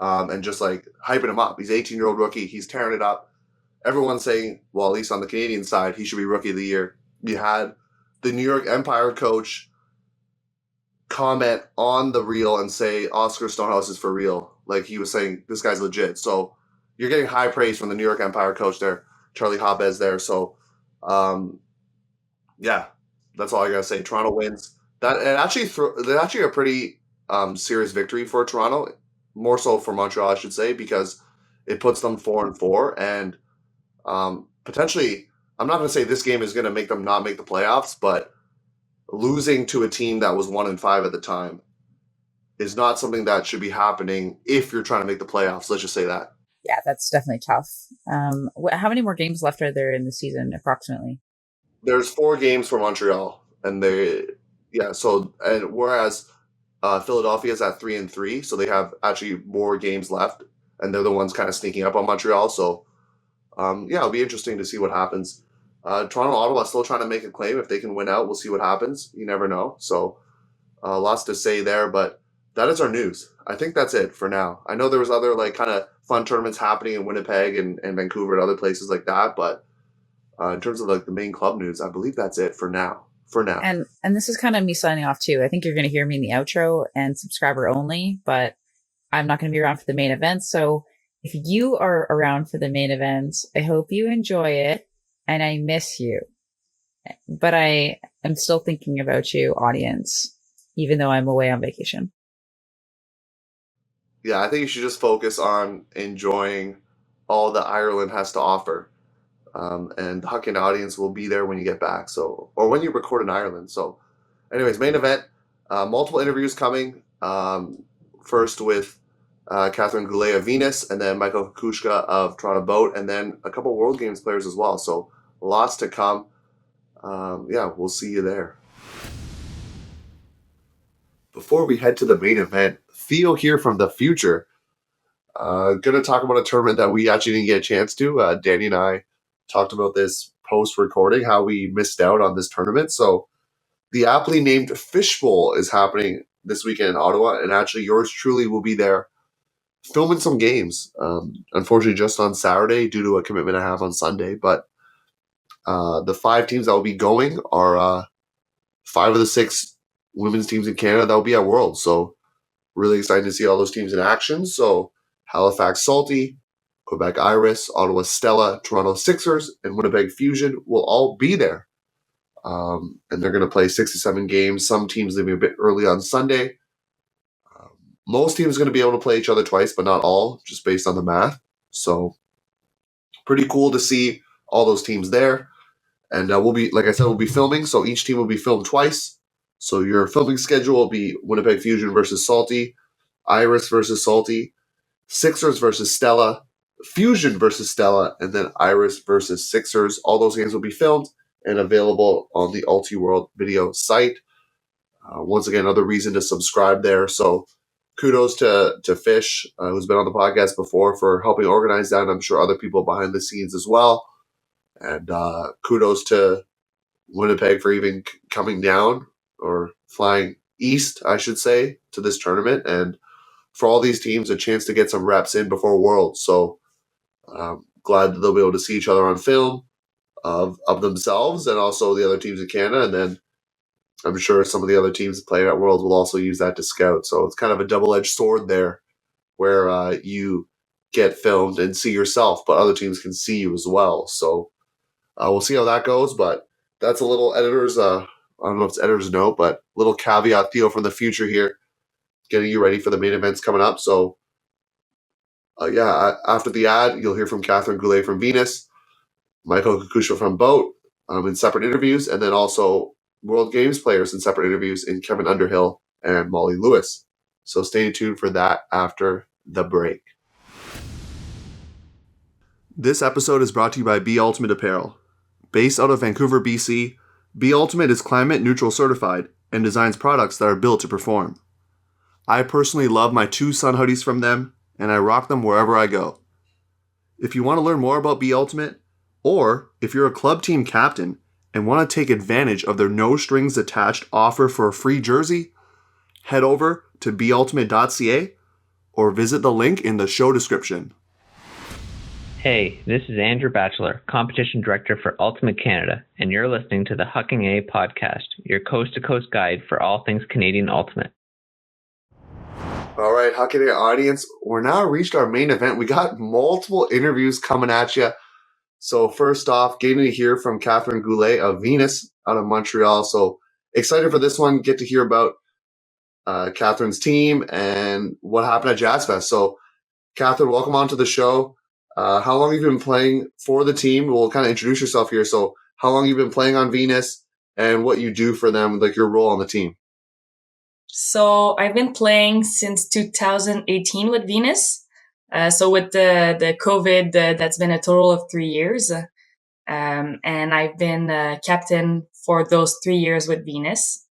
and just hyping him up. He's an 18-year-old rookie. He's tearing it up. Everyone's saying, well, at least on the Canadian side, he should be Rookie of the Year. You had the New York Empire coach comment on the reel and say Oscar Stonehouse is for real. He was saying, this guy's legit. So you're getting high praise from the New York Empire coach there, Charlie Hopez there. So, that's all I got to say. Toronto wins. That's actually a pretty serious victory for Toronto, more so for Montreal, I should say, because it puts them 4-4 and potentially, I'm not going to say this game is going to make them not make the playoffs, but losing to a team that was 1-5 at the time is not something that should be happening if you're trying to make the playoffs. Let's just say that. Yeah, that's definitely tough. How many more games left are there in the season, approximately? There's 4 games for Montreal, and whereas Philadelphia is at 3-3, so they have actually more games left, and they're the ones kind of sneaking up on Montreal. So, it'll be interesting to see what happens. Toronto, Ottawa still trying to make a claim. If they can win out, we'll see what happens. You never know. So, lots to say there, but that is our news. I think that's it for now. I know there was other like kind of fun tournaments happening in Winnipeg and Vancouver and other places like that, but in terms of like the main club news, I believe that's it for now. And this is kind of me signing off too. I think you're going to hear me in the outro and subscriber only, but I'm not going to be around for the main event. So if you are around for the main events, I hope you enjoy it, and I miss you. But I am still thinking about you, audience, even though I'm away on vacation. Yeah, I think you should just focus on enjoying all that Ireland has to offer. And the Huckin audience will be there when you get back, or when you record in Ireland. So, anyways, main event, multiple interviews coming. First with Catherine Goulet of Venus, and then Micheal Kukucska of Toronto Boat, and then a couple World Games players as well. So, lots to come. We'll see you there. Before we head to the main event, Theo here from the future. Going to talk about a tournament that we actually didn't get a chance to. Danie and I talked about this post-recording, how we missed out on this tournament. So the aptly named Fishbowl is happening this weekend in Ottawa, and actually yours truly will be there filming some games. Unfortunately, just on Saturday due to a commitment I have on Sunday. But the 5 teams that will be going are 5 of the 6 women's teams in Canada that will be at Worlds. So really excited to see all those teams in action. So Halifax Salty, Quebec Iris, Ottawa Stella, Toronto Sixers, and Winnipeg Fusion will all be there. And they're going to play 67 games. Some teams leaving a bit early on Sunday. Most teams are going to be able to play each other twice, but not all, just based on the math. So pretty cool to see all those teams there. And we'll be, like I said, we'll be filming. So each team will be filmed twice. So your filming schedule will be Winnipeg Fusion versus Salty, Iris versus Salty, Sixers versus Stella, Fusion versus Stella, and then Iris versus Sixers. All those games will be filmed and available on the Ultiworld video site. Once again, another reason to subscribe there. So kudos to Fish, who's been on the podcast before, for helping organize that. I'm sure other people behind the scenes as well. And kudos to Winnipeg for even coming down, or flying east, I should say, to this tournament. And for all these teams, a chance to get some reps in before Worlds. So glad that they'll be able to see each other on film of themselves and also the other teams in Canada. And then I'm sure some of the other teams playing at Worlds will also use that to scout. So it's kind of a double-edged sword there, where you get filmed and see yourself, but other teams can see you as well. So we'll see how that goes. But that's a little editor's, I don't know if it's editor's note, but little caveat, Theo from the future here, getting you ready for the main events coming up. So after the ad, you'll hear from Catherine Goulet from Venus, Micheal Kukucska from Boat in separate interviews, and then also World Games players in separate interviews in Kevin Underhill and Molly Lewis. So stay tuned for that after the break. This episode is brought to you by Be Ultimate Apparel. Based out of Vancouver, BC, Be Ultimate is climate neutral certified and designs products that are built to perform. I personally love my 2 sun hoodies from them, and I rock them wherever I go. If you want to learn more about Be Ultimate, or if you're a club team captain and want to take advantage of their no strings attached offer for a free jersey, head over to beultimate.ca or visit the link in the show description. Hey, this is Andrew Batchelor, Competition Director for Ultimate Canada, and you're listening to the Huckin Eh podcast, your coast-to-coast guide for all things Canadian Ultimate. All right, Huckin Eh audience, we're now reached our main event. We got multiple interviews coming at you. So first off, getting to hear from Catherine Goulet of Venus out of Montreal. So excited for this one. Get to hear about Catherine's team and what happened at Jazzfest. So Catherine, welcome on to the show. How long have you been playing for the team? We'll kind of introduce yourself here. So how long have you been playing on Venus and what you do for them, like your role on the team? So I've been playing since 2018 with Venus. So with the COVID, that's been a total of 3 years. And I've been captain for those 3 years with Venus.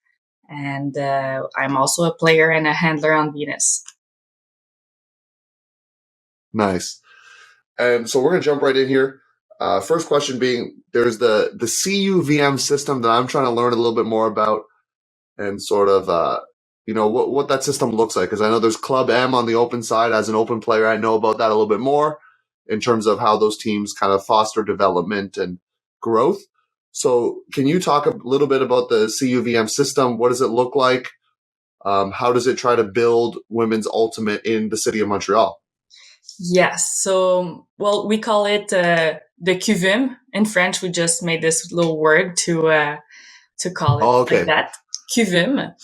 And I'm also a player and a handler on Venus. Nice. And so we're going to jump right in here. First question being, there's the CUVM system that I'm trying to learn a little bit more about, and sort of, what that system looks like. Because I know there's Club M on the open side. As an open player, I know about that a little bit more in terms of how those teams kind of foster development and growth. So can you talk a little bit about the CUVM system? What does it look like? How does it try to build women's ultimate in the city of Montreal? Yes. So, well, we call it the CUVM. In French, we just made this little word to call it like that. CUVM.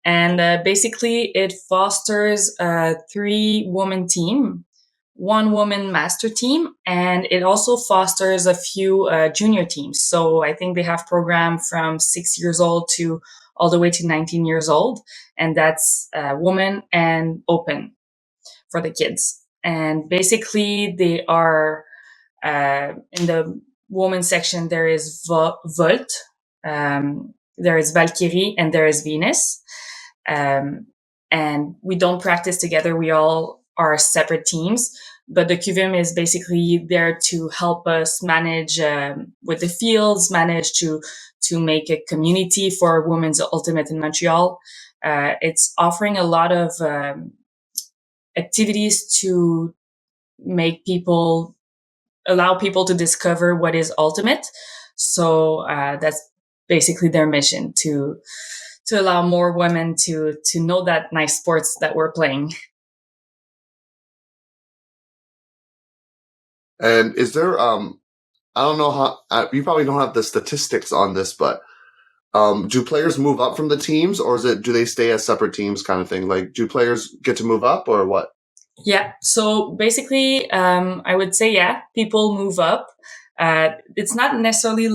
And basically, it fosters a 3-woman team, 1 woman master team, and it also fosters a few junior teams. So I think they have program from 6 years old to all the way to 19 years old. And that's woman and open for the kids. And basically, they are in the women's section. There is Volt, there is Valkyrie, and there is Venus. And we don't practice together. We all are separate teams. But the CUVM is basically there to help us manage with the fields, manage to make a community for women's ultimate in Montreal. It's offering a lot of activities to allow people to discover what is ultimate. So that's basically their mission, to allow more women to know that nice sports that we're playing. And is there, I don't know how, you probably don't have the statistics on this, but do players move up from the teams, or do they stay as separate teams kind of thing? Like, do players get to move up or what? Yeah. So basically, I would say, people move up. It's not necessarily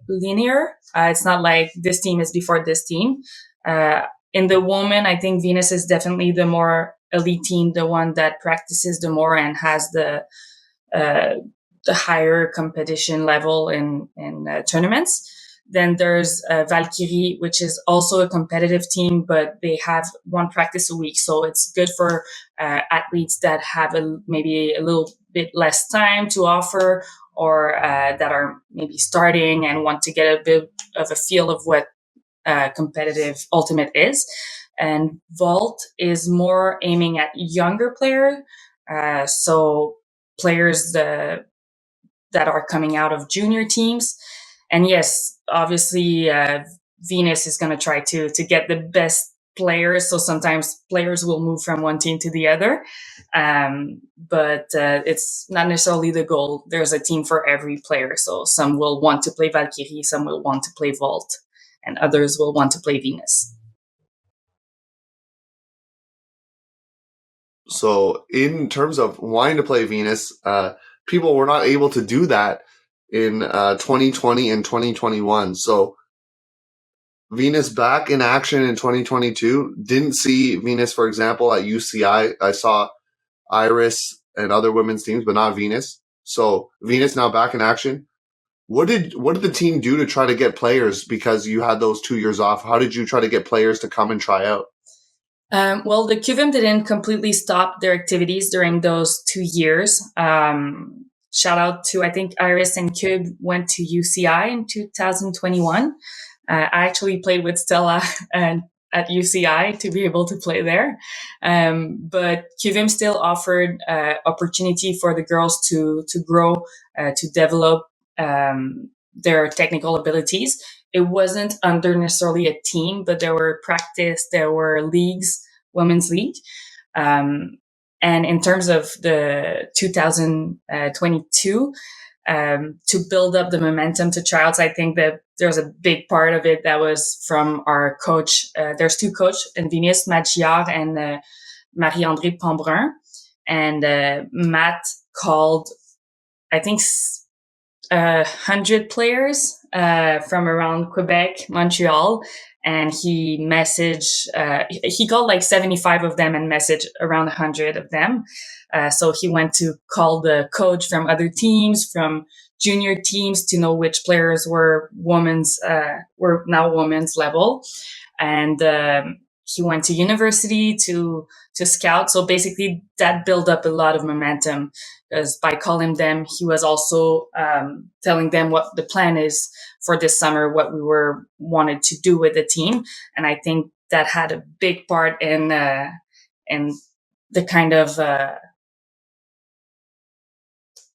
linear. It's not like this team is before this team. In the woman, I think Venus is definitely the more elite team, the one that practices the more and has the higher competition level in tournaments. Then there's Valkyrie, which is also a competitive team, but they have 1 practice a week. So it's good for athletes that have maybe a little bit less time to offer, or that are maybe starting and want to get a bit of a feel of what competitive ultimate is. And Vault is more aiming at younger players. So players that are coming out of junior teams. And yes, obviously, Venus is going to try to get the best players. So sometimes players will move from one team to the other. But it's not necessarily the goal. There's a team for every player. So some will want to play Valkyrie, some will want to play Vault, and others will want to play Venus. So in terms of wanting to play Venus, people were not able to do that in 2020 and 2021. So Venus back in action in 2022. Didn't see Venus, for example, at UCI. I saw Iris and other women's teams, but not Venus. So Venus now back in action. What did the team do to try to get players, because you had those 2 years off? How did you try to get players to come and try out? Well, the CUVM didn't completely stop their activities during those 2 years. Shout out to, I think Iris and Cube went to UCI in 2021. I actually played with Stella at UCI to be able to play there. But CUVM still offered opportunity for the girls to grow, to develop their technical abilities. It wasn't under necessarily a team, but there were there were leagues, women's league. And in terms of the 2022, to build up the momentum to tryouts, I think that there's a big part of it that was from our coach. There's 2 coaches in Venus, Micheal and Marie-André Pambrun. And Matt called, I think, 100 players from around Quebec, Montreal, and he called like 75 of them and messaged around 100 of them. So he went to call the coach from other teams, from junior teams, to know which players were now women's level. And he went to university to scout. So basically that built up a lot of momentum, because by calling them, he was also telling them what the plan is for this summer, what we wanted to do with the team. And I think that had a big part in the kind of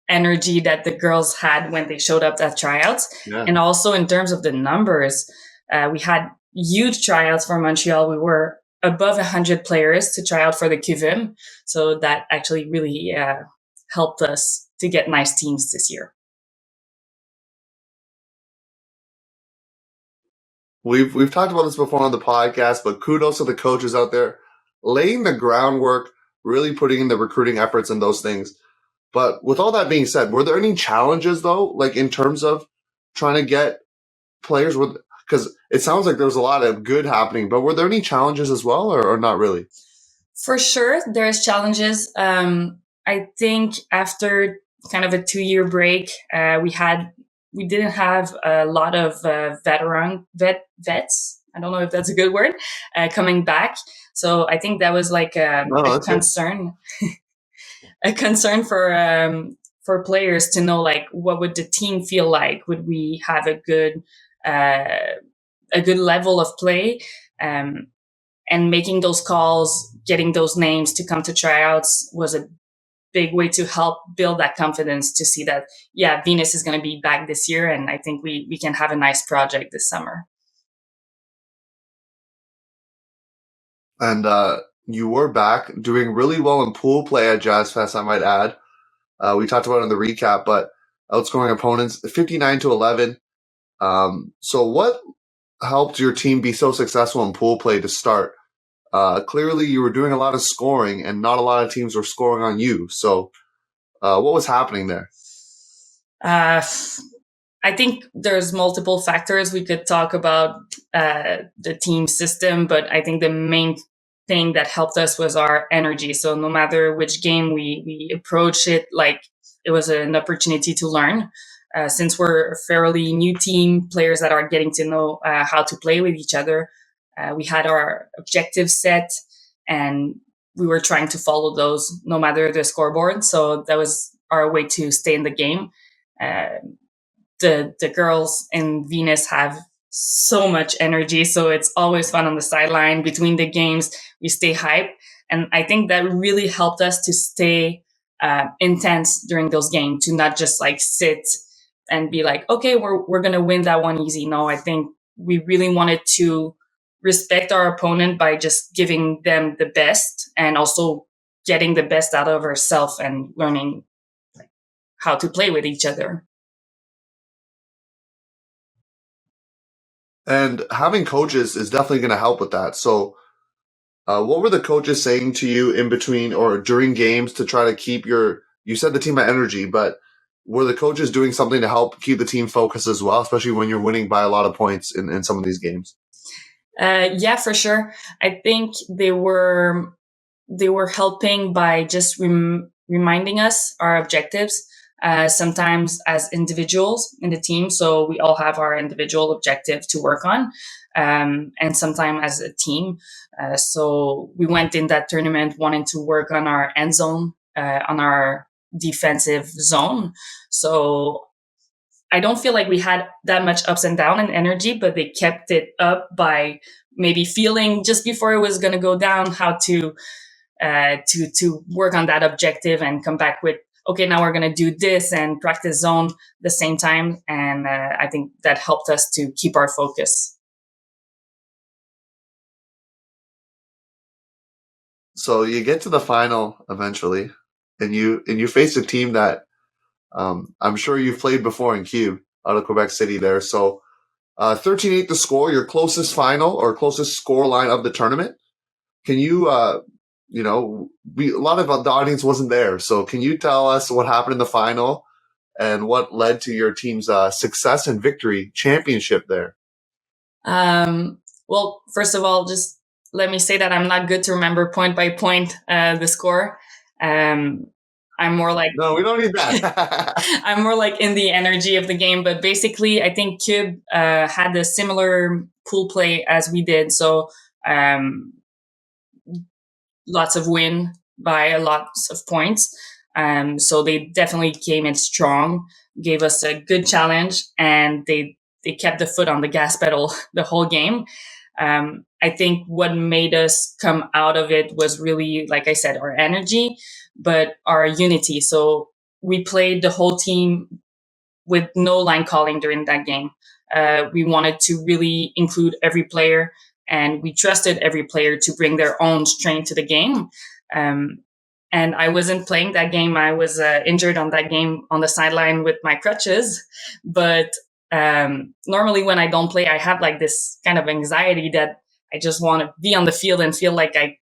energy that the girls had when they showed up at tryouts. Yeah. And also in terms of the numbers, we had huge tryouts for Montreal. We were above 100 players to try out for the QVIM. So that actually really helped us to get nice teams this year. We've talked about this before on the podcast, but kudos to the coaches out there laying the groundwork, really putting in the recruiting efforts and those things. But with all that being said, were there any challenges though, like in terms of trying to get players with, because it sounds like there was a lot of good happening, but were there any challenges as well, or not really? For sure, there's challenges. I think after kind of a 2-year break, we didn't have a lot of vets. I don't know if that's a good word, coming back. So I think that was like a concern, a concern for players to know, like, what would the team feel like? Would we have a good level of play? And making those calls, getting those names to come to tryouts was a big way to help build that confidence, to see that, yeah, Venus is going to be back this year. And I think we can have a nice project this summer. And you were back doing really well in pool play at Jazzfest, I might add. We talked about it in the recap, but outscoring opponents 59-11. So what helped your team be so successful in pool play to start? Clearly you were doing a lot of scoring and not a lot of teams were scoring on you. So what was happening there? I think there's multiple factors. We could talk about the team system, but I think the main thing that helped us was our energy. So no matter which game we approach it, like, it was an opportunity to learn. Since we're a fairly new team, players that are getting to know how to play with each other, we had our objectives set and we were trying to follow those no matter the scoreboard. So that was our way to stay in the game. The girls in Venus have so much energy, so it's always fun on the sideline. Between the games, we stay hyped. And I think that really helped us to stay intense during those games, to not just like sit and be like, okay, we're going to win that one easy. No, I think we really wanted to respect our opponent by just giving them the best, and also getting the best out of ourselves and learning how to play with each other. And having coaches is definitely going to help with that. So what were the coaches saying to you in between or during games to try to keep you said the team at energy, but were the coaches doing something to help keep the team focused as well, especially when you're winning by a lot of points in some of these games? Yeah, for sure. I think they were helping by just reminding us our objectives, sometimes as individuals in the team. So we all have our individual objective to work on, and sometimes as a team. So we went in that tournament wanting to work on our end zone, on our defensive zone. So I don't feel like we had that much ups and downs in energy, but they kept it up by maybe feeling just before it was going to go down how to work on that objective and come back with, okay, now we're going to do this, and practice zone the same time. And I think that helped us to keep our focus. So you get to the final eventually, and you face a team that I'm sure you've played before in Cube out of Quebec City there. So 13-8 the score, your closest final or closest score line of the tournament. Can you, a lot of the audience wasn't there. So can you tell us what happened in the final and what led to your team's success and victory championship there? Well, first of all, just let me say that I'm not good to remember point by point the score. I'm more like... No, we don't need that. I'm more like in the energy of the game. But basically, I think Cube had a similar pool play as we did. So lots of win by lots of points. So they definitely came in strong, gave us a good challenge, and they kept the foot on the gas pedal the whole game. I think what made us come out of it was really, like I said, our energy, but our unity. So we played the whole team with no line calling during that game. We wanted to really include every player, and we trusted every player to bring their own strength to the game. And I wasn't playing that game. I was injured on that game on the sideline with my crutches. But normally when I don't play, I have like this kind of anxiety that I just want to be on the field and feel like I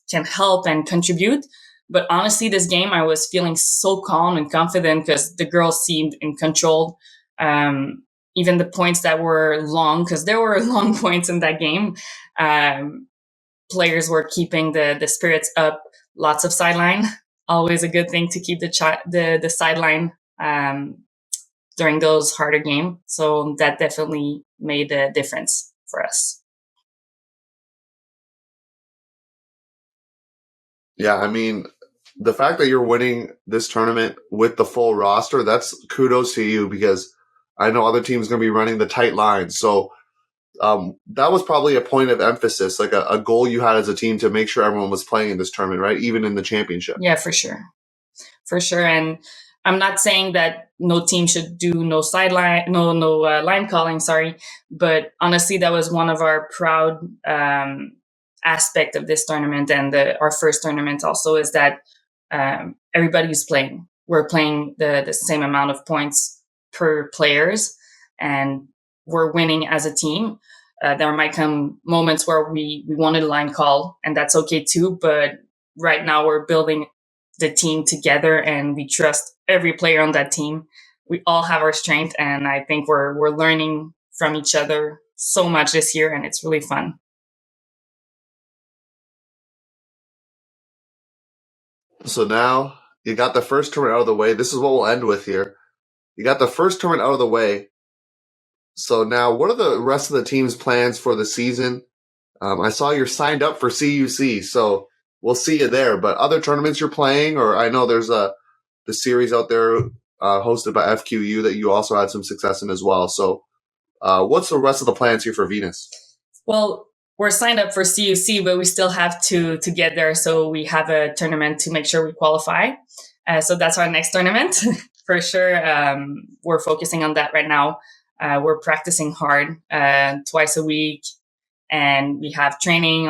can help and contribute. But honestly, this game, I was feeling so calm and confident because the girls seemed in control. Even the points that were long, because there were long points in that game, players were keeping the spirits up. Lots of sideline, always a good thing to keep the sideline during those harder games. So that definitely made a difference for us. Yeah, I mean, the fact that you're winning this tournament with the full roster, that's kudos to you, because I know other teams are going to be running the tight lines. So that was probably a point of emphasis, like a goal you had as a team to make sure everyone was playing in this tournament, right? Even in the championship. Yeah, for sure. For sure. And I'm not saying that no team should do no sideline, no line calling, sorry. But honestly, that was one of our proud aspect of this tournament, and our first tournament also, is that everybody's playing. We're playing the same amount of points per players, and we're winning as a team. There might come moments where we wanted a line call, and that's okay too. But right now we're building the team together, and we trust every player on that team. We all have our strength, and I think we're learning from each other so much this year, and it's really fun. So now you got the first tournament out of the way. This is what we'll end with here. You got the first tournament out of the way. So now, what are the rest of the team's plans for the season? I saw you're signed up for CUC, so we'll see you there. But other tournaments you're playing, or I know there's the series out there hosted by FQU that you also had some success in as well. So what's the rest of the plans here for Venus? Well, we're signed up for CUC, but we still have to get there. So we have a tournament to make sure we qualify. So that's our next tournament for sure. We're focusing on that right now. We're practicing hard twice a week, and we have training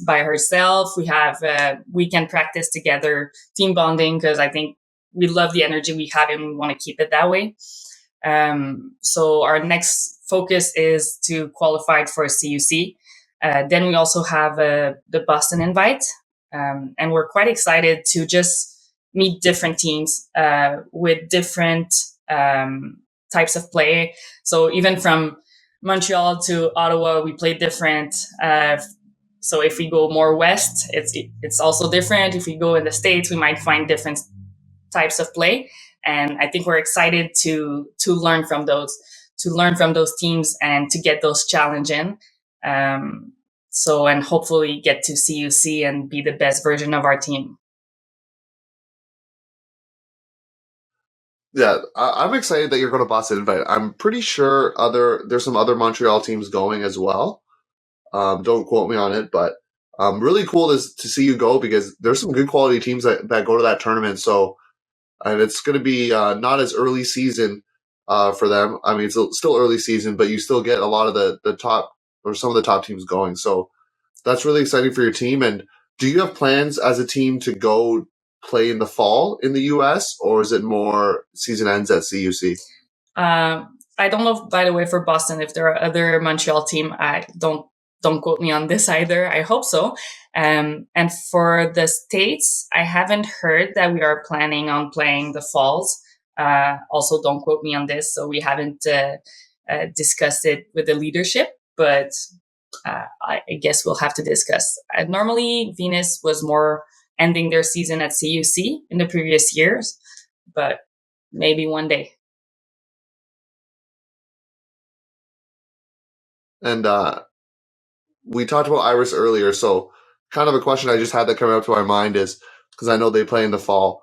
by ourselves. We have weekend practice together, team bonding, because I think we love the energy we have and we want to keep it that way. So our next focus is to qualify for CUC. Then we also have the Boston invite, and we're quite excited to just meet different teams with different types of play. So even from Montreal to Ottawa, we play different. So if we go more west, it's also different. If we go in the States, we might find different types of play. And I think we're excited to learn from those teams and to get those challenge in. And hopefully get to CUC and be the best version of our team. Yeah, I'm excited that you're going to Boston Invite. I'm pretty sure there's some other Montreal teams going as well. Don't quote me on it, but really cool to see you go, because there's some good quality teams that go to that tournament. So, and it's going to be not as early season for them. I mean, it's still early season, but you still get a lot of the top, or some of the top teams going. So that's really exciting for your team. And do you have plans as a team to go play in the fall in the US, or is it more season ends at CUC? I don't know, by the way, for Boston, if there are other Montreal team. I don't quote me on this either. I hope so. And for the States, I haven't heard that we are planning on playing the falls. Also, don't quote me on this. So we haven't discussed it with the leadership, but I guess we'll have to discuss. Normally, Venus was more ending their season at CUC in the previous years, but maybe one day. And we talked about Iris earlier, so kind of a question I just had that come up to my mind is, because I know they play in the fall,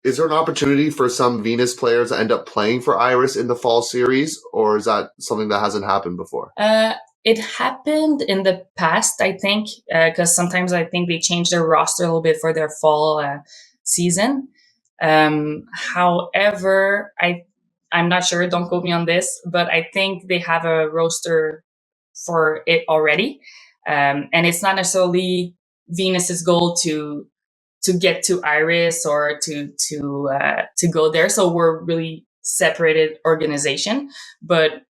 is there an opportunity for some Venus players to end up playing for Iris in the fall series, or is that something that hasn't happened before? It happened in the past, I think, because sometimes I think they change their roster a little bit for their fall season. However, I'm not sure, don't quote me on this, but I think they have a roster for it already. And it's not necessarily Venus's goal to get to Iris or to go there. So we're really separated organization. But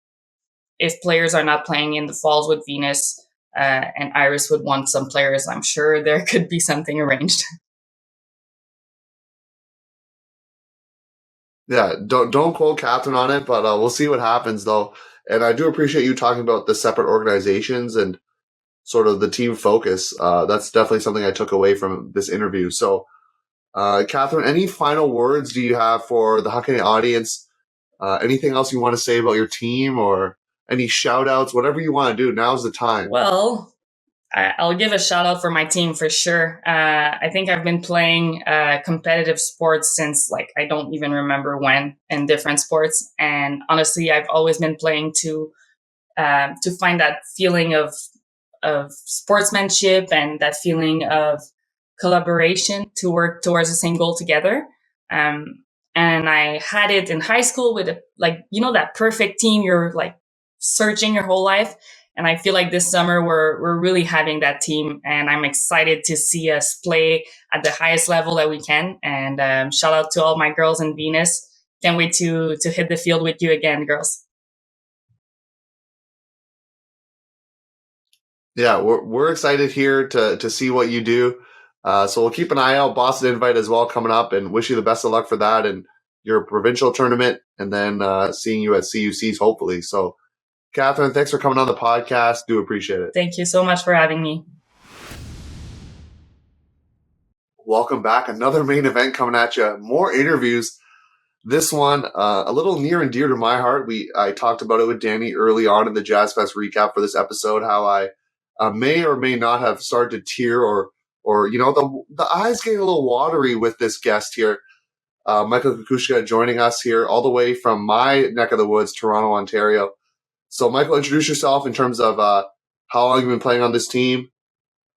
if players are not playing in the falls with Venus and Iris would want some players, I'm sure there could be something arranged. Yeah, don't quote Catherine on it, but we'll see what happens though. And I do appreciate you talking about the separate organizations and sort of the team focus. That's definitely something I took away from this interview. So, Catherine, any final words do you have for the Huckin Eh audience? Anything else you want to say about your team or any shout outs, whatever you want to do? Now's the time. Well, I'll give a shout out for my team for sure. I think I've been playing competitive sports since I don't even remember when, in different sports. And honestly, I've always been playing to find that feeling of sportsmanship and that feeling of collaboration to work towards the same goal together. And I had it in high school with that perfect team you're searching your whole life. And I feel like this summer we're really having that team, and I'm excited to see us play at the highest level that we can. And shout out to all my girls in Venus. Can't wait to hit the field with you again, girls. Yeah, we're excited here to see what you do. So we'll keep an eye out. Boston Invite as well coming up, and wish you the best of luck for that and your provincial tournament, and then seeing you at CUCs hopefully. So, Catherine, thanks for coming on the podcast. Do appreciate it. Thank you so much for having me. Welcome back. Another main event coming at you. More interviews. This one, a little near and dear to my heart. I talked about it with Danie early on in the Jazzfest recap for this episode, how I may or may not have started to tear or the eyes getting a little watery with this guest here. Micheal Kukucska joining us here all the way from my neck of the woods, Toronto, Ontario. So, Micheal, introduce yourself in terms of how long you've been playing on this team,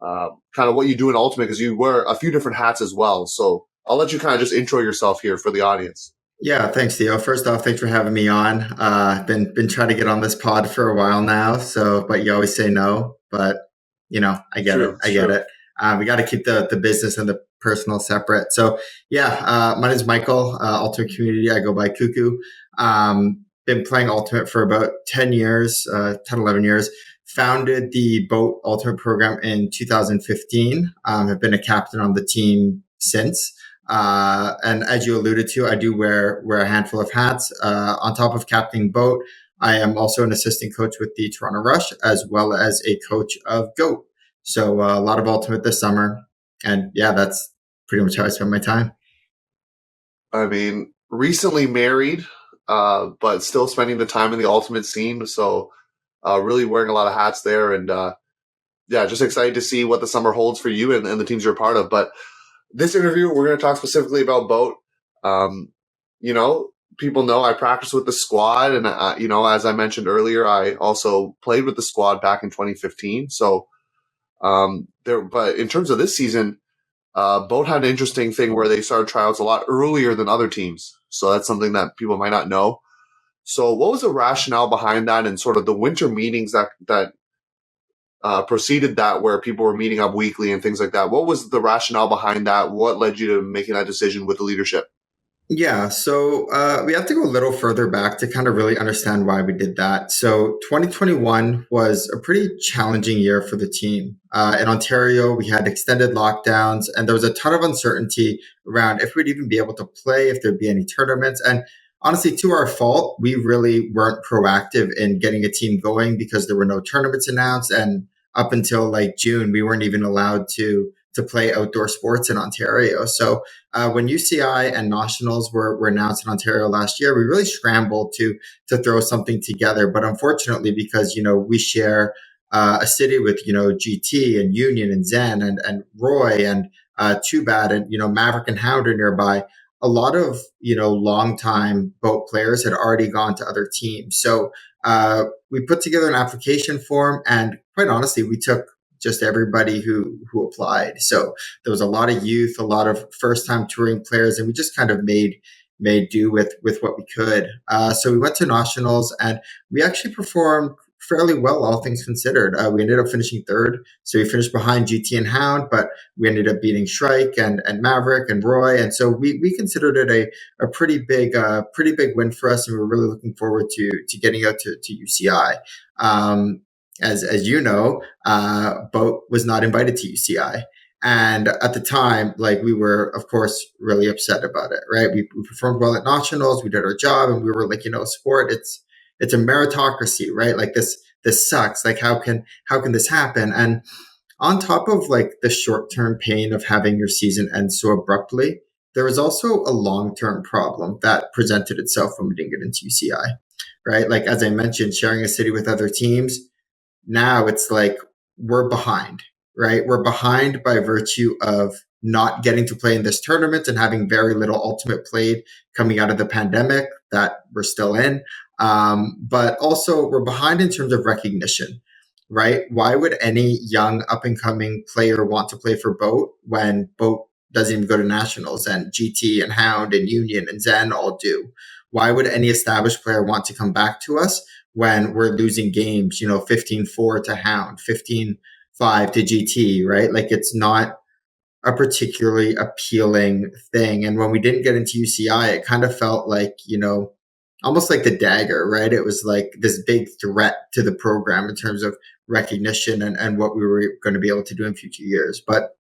kind of what you do in Ultimate, because you wear a few different hats as well. So I'll let you kind of just intro yourself here for the audience. Yeah, thanks, Theo. First off, thanks for having me on. Been trying to get on this pod for a while now, but you always say no. But I get it. I get it. We got to keep the business and the personal separate. So yeah, my name is Micheal. Ultimate community, I go by Kuku. Been playing Ultimate for about 10 years, 11 years. Founded the Boat Ultimate program in 2015. Have been a captain on the team since. And as you alluded to, I do wear a handful of hats. On top of captaining Boat, I am also an assistant coach with the Toronto Rush, as well as a coach of GOAT. So a lot of Ultimate this summer. And yeah, that's pretty much how I spend my time. I mean, recently married, but still spending the time in the Ultimate scene. So really wearing a lot of hats there. And yeah, just excited to see what the summer holds for you and the teams you're a part of. But this interview, we're going to talk specifically about Boat. People know I practice with the squad. And, as I mentioned earlier, I also played with the squad back in 2015. So but in terms of this season, Boat had an interesting thing where they started tryouts a lot earlier than other teams. So that's something that people might not know. So what was the rationale behind that and sort of the winter meetings that preceded that, where people were meeting up weekly and things like that? What was the rationale behind that? What led you to making that decision with the leadership? Yeah, so we have to go a little further back to kind of really understand why we did that. So 2021 was a pretty challenging year for the team. In Ontario, we had extended lockdowns, and there was a ton of uncertainty around if we'd even be able to play, if there'd be any tournaments. And honestly, to our fault, we really weren't proactive in getting a team going because there were no tournaments announced. And up until like June, we weren't even allowed to play outdoor sports in Ontario. So when UCI and Nationals were announced in Ontario last year, we really scrambled to throw something together. But unfortunately, because, we share a city with, GT and Union and Zen and Roy and Too Bad and, Maverick and Hound are nearby, a lot of, longtime boat players had already gone to other teams. So we put together an application form, and quite honestly, we took just everybody who applied. So there was a lot of youth, a lot of first-time touring players, and we just kind of made do with what we could. So we went to Nationals, and we actually performed fairly well, all things considered. We ended up finishing third. So we finished behind GT and Hound, but we ended up beating Shrike and Maverick and Roy. And so we considered it a pretty big win for us. And we were really looking forward to getting out to UCI. As you know, Boat was not invited to UCI. And at the time, like, we were, of course, really upset about it, right? We performed well at Nationals, we did our job, and we were like, sport, it's a meritocracy, right? Like this sucks. Like, how can this happen? And on top of like the short-term pain of having your season end so abruptly, there was also a long-term problem that presented itself when we didn't get into UCI, right? Like, as I mentioned, sharing a city with other teams, now it's like we're behind, right? We're behind by virtue of not getting to play in this tournament and having very little ultimate played coming out of the pandemic that we're still in. But also we're behind in terms of recognition, right? Why would any young up and coming player want to play for Boat when Boat doesn't even go to Nationals and GT and Hound and Union and Zen all do? Why would any established player want to come back to us when we're losing games, 15-4 to Hound, 15-5 to GT, right? Like, it's not a particularly appealing thing. And when we didn't get into UCI, it kind of felt like, almost like the dagger, right? It was like this big threat to the program in terms of recognition and what we were going to be able to do in future years. But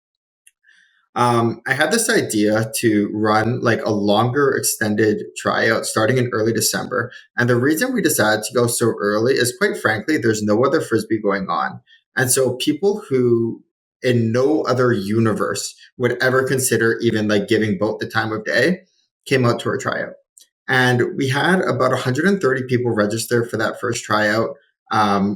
I had this idea to run like a longer extended tryout starting in early December. And the reason we decided to go so early is, quite frankly, there's no other Frisbee going on. And so people who in no other universe would ever consider even like giving Boat the time of day came out to our tryout. And we had about 130 people register for that first tryout.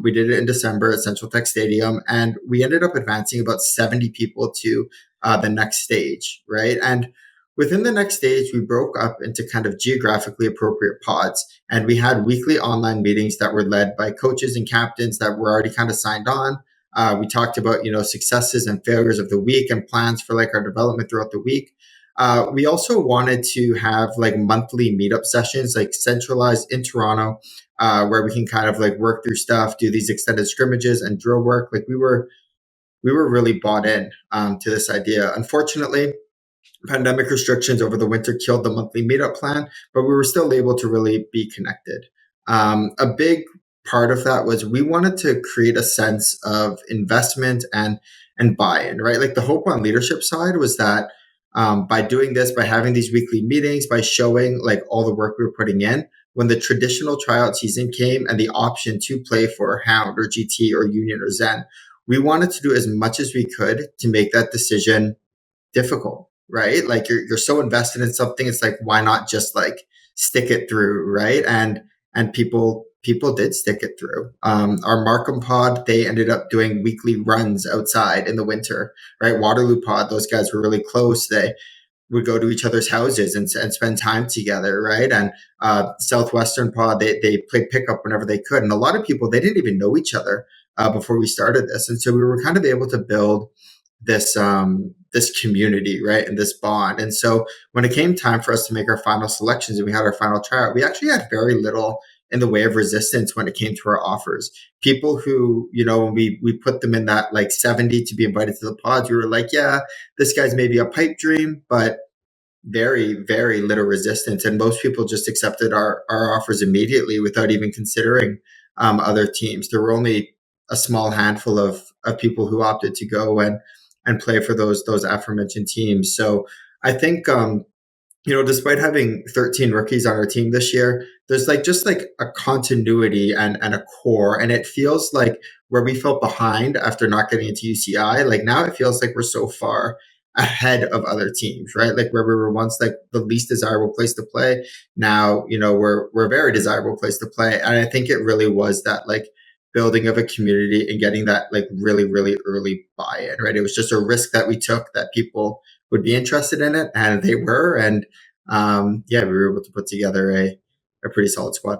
We did it in December at Central Tech Stadium, and we ended up advancing about 70 people to the next stage, right? And within the next stage, we broke up into kind of geographically appropriate pods, and we had weekly online meetings that were led by coaches and captains that were already kind of signed on. We talked about, successes and failures of the week and plans for like our development throughout the week. We also wanted to have like monthly meetup sessions, like centralized in Toronto, where we can kind of like work through stuff, do these extended scrimmages and drill work. Like, we were really bought in to this idea. Unfortunately, pandemic restrictions over the winter killed the monthly meetup plan, but we were still able to really be connected. A big part of that was we wanted to create a sense of investment and buy-in, right? Like, the hope on leadership side was that by doing this, by having these weekly meetings, by showing like all the work we were putting in, when the traditional tryout season came and the option to play for Hound or GT or Union or Zen, we wanted to do as much as we could to make that decision difficult, right? Like, you're so invested in something, it's like, why not just like stick it through, right? And people did stick it through. Our Markham pod, they ended up doing weekly runs outside in the winter, right? Waterloo pod, those guys were really close. They would go to each other's houses and spend time together, right? And Southwestern pod, they played pickup whenever they could. And a lot of people, they didn't even know each other before we started this. And so we were kind of able to build this community, right? And this bond. And so when it came time for us to make our final selections and we had our final tryout, we actually had very little in the way of resistance when it came to our offers. People who, when we put them in that like 70 to be invited to the pods, we were like, yeah, this guy's maybe a pipe dream, but very, very little resistance. And most people just accepted our offers immediately without even considering other teams. There were only a small handful of people who opted to go and play for those aforementioned teams. So I think despite having 13 rookies on our team this year, there's just a continuity and a core. And it feels like where we felt behind after not getting into UCI, now it feels like we're so far ahead of other teams, right? Where we were once the least desirable place to play. Now, we're a very desirable place to play. And I think it really was that building of a community and getting that really, really early buy-in, right? It was just a risk that we took that people would be interested in it, and they were. And we were able to put together a pretty solid squad.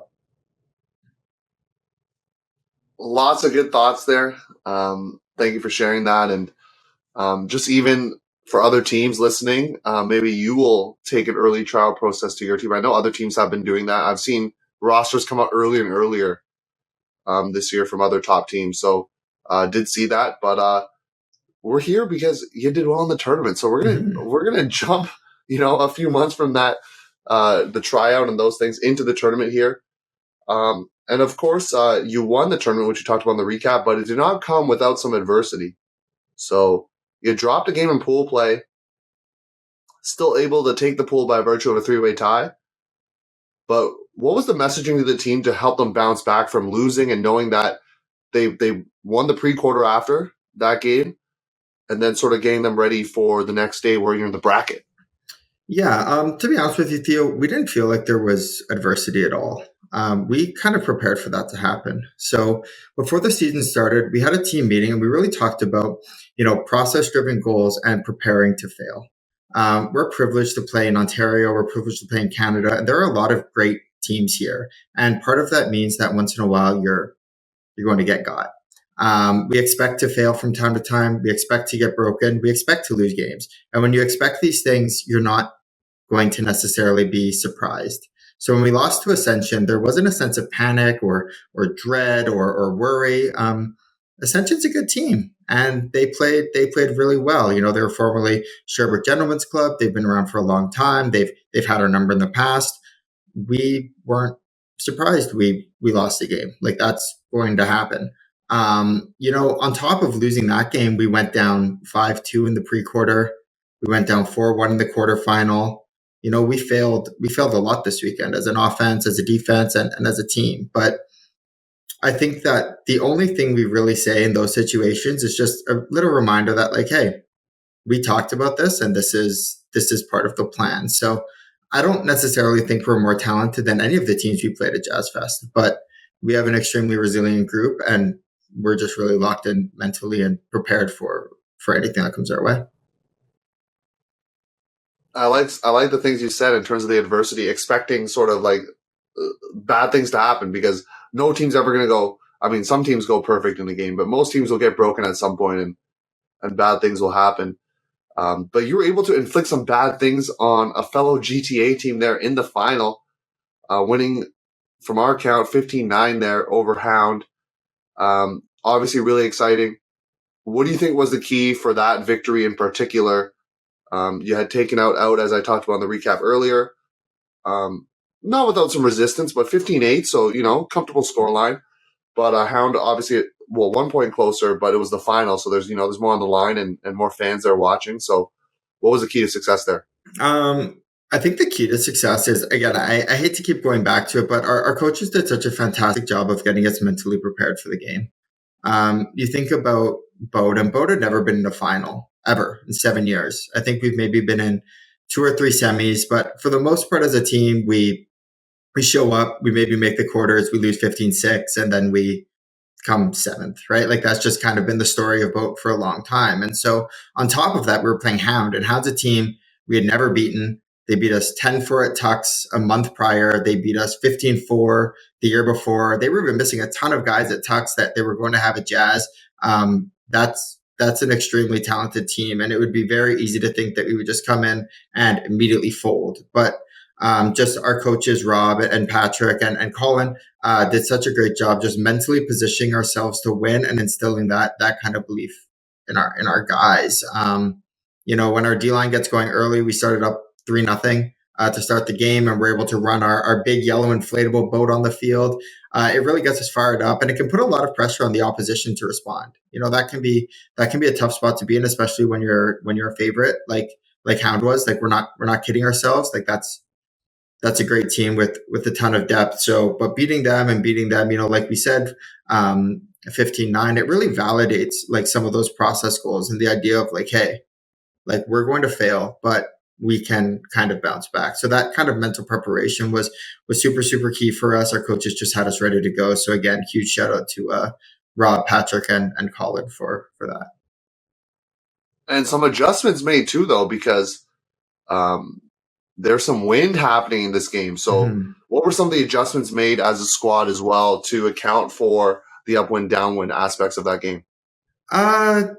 Lots of good thoughts there. Thank you for sharing that. And just even for other teams listening, maybe you will take an early trial process to your team. I know other teams have been doing that. I've seen rosters come out earlier and earlier this year from other top teams. So did see that, but we're here because you did well in the tournament. So we're gonna jump, a few months from that, the tryout and those things into the tournament here. And of course, you won the tournament, which you talked about in the recap, but it did not come without some adversity. So you dropped a game in pool play, still able to take the pool by virtue of a 3-way tie. But what was the messaging to the team to help them bounce back from losing and knowing that they won the pre-quarter after that game, and then sort of getting them ready for the next day where you're in the bracket? Yeah, to be honest with you, Theo, we didn't feel like there was adversity at all. We kind of prepared for that to happen. So before the season started, we had a team meeting and we really talked about, process-driven goals and preparing to fail. We're privileged to play in Ontario. We're privileged to play in Canada. And there are a lot of great teams here. And part of that means that once in a while, you're going to get got. We expect to fail from time to time. We expect to get broken. We expect to lose games. And when you expect these things, you're not going to necessarily be surprised. So when we lost to Ascension, there wasn't a sense of panic or dread or worry. Ascension's a good team, and they played really well. They were formerly Sherbrooke Gentlemen's Club. They've been around for a long time. They've had our number in the past. We weren't surprised we lost the game. That's going to happen. On top of losing that game, we went down 5-2 in the pre-quarter. We went down 4-1 in the quarterfinal. We failed a lot this weekend as an offense, as a defense, and as a team. But I think that the only thing we really say in those situations is just a little reminder that hey, we talked about this and this is part of the plan. So I don't necessarily think we're more talented than any of the teams we played at Jazzfest, but we have an extremely resilient group and we're just really locked in mentally and prepared for anything that comes our way. I like the things you said in terms of the adversity, expecting sort of bad things to happen, because no team's ever going to go. I mean, some teams go perfect in the game, but most teams will get broken at some point and bad things will happen. But you were able to inflict some bad things on a fellow GTA team there in the final, winning from our count 15-9 there over Hound. Obviously really exciting. What do you think was the key for that victory in particular? You had taken out, as I talked about in the recap earlier, not without some resistance, but 15-8, so, comfortable scoreline. But Hound, obviously, 1 point closer, but it was the final, so there's more on the line and more fans there watching. So what was the key to success there? I think the key to success is, again, I hate to keep going back to it, but our coaches did such a fantastic job of getting us mentally prepared for the game. You think about Boat, and Boat had never been in a final ever in 7 years. I think we've maybe been in 2 or 3 semis, but for the most part as a team, we show up, we maybe make the quarters, we lose 15-6, and then we come 7th, right? That's just kind of been the story of Boat for a long time. And so on top of that, we were playing Hound, and Hound's a team we had never beaten. They beat us 10-4 at Tux a month prior. They beat us 15-4 the year before. They were even missing a ton of guys at Tux that they were going to have at Jazz. That's an extremely talented team, and it would be very easy to think that we would just come in and immediately fold. But just our coaches, Rob and Patrick and Colin, did such a great job just mentally positioning ourselves to win and instilling that kind of belief in our guys. When our D-line gets going early, we started up 3-0 to start the game, and we're able to run our big yellow inflatable boat on the field. It really gets us fired up, and it can put a lot of pressure on the opposition to respond. That can be a tough spot to be in, especially when you're a favorite like like Hound was. Like we're not kidding ourselves. Like that's a great team with a ton of depth. So, but beating them, like we said, 15-9, it really validates like some of those process goals and the idea of like, hey, like we're going to fail, but we can kind of bounce back. So that kind of mental preparation was super, super key for us. Our coaches just had us ready to go. So again, huge shout out to Rob, Patrick, and Colin for that. And some adjustments made too, though, because there's some wind happening in this game. So what were some of the adjustments made as a squad as well to account for the upwind, downwind aspects of that game? To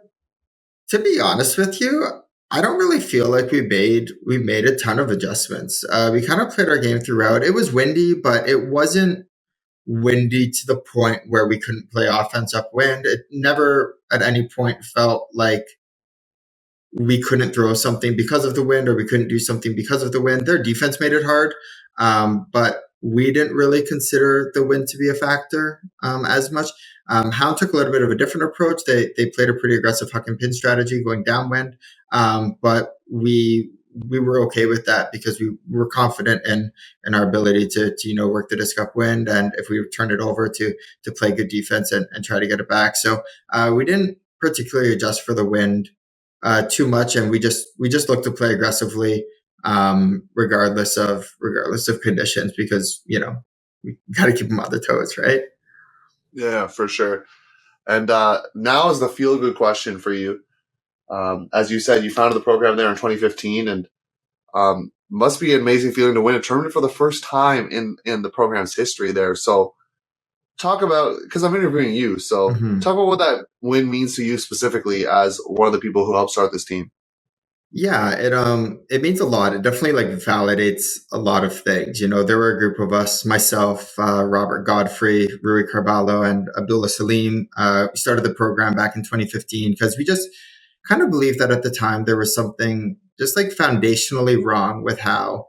be honest with you, I don't really feel like we made a ton of adjustments. We kind of played our game throughout. It was windy, but it wasn't windy to the point where we couldn't play offense upwind. It never at any point felt like we couldn't throw something because of the wind or we couldn't do something because of the wind. Their defense made it hard, but we didn't really consider the wind to be a factor as much. Hound took a little bit of a different approach. They played a pretty aggressive huck and pin strategy going downwind, but we were okay with that because we were confident in our ability to work the disc upwind, and if we turn it over to play good defense and try to get it back. So we didn't particularly adjust for the wind too much, and we just look to play aggressively regardless of conditions, because we got to keep them on their toes, right? Yeah, for sure. And now is the feel good question for you. As you said, you founded the program there in 2015, and must be an amazing feeling to win a tournament for the first time in the program's history there. So talk about, because I'm interviewing you, so talk about what that win means to you specifically as one of the people who helped start this team. Yeah, it means a lot. It definitely like validates a lot of things. There were a group of us, myself, Robert Godfrey, Rui Carvalho, and Abdullah Salim. We started the program back in 2015 because we just kind of believed that at the time there was something just like foundationally wrong with how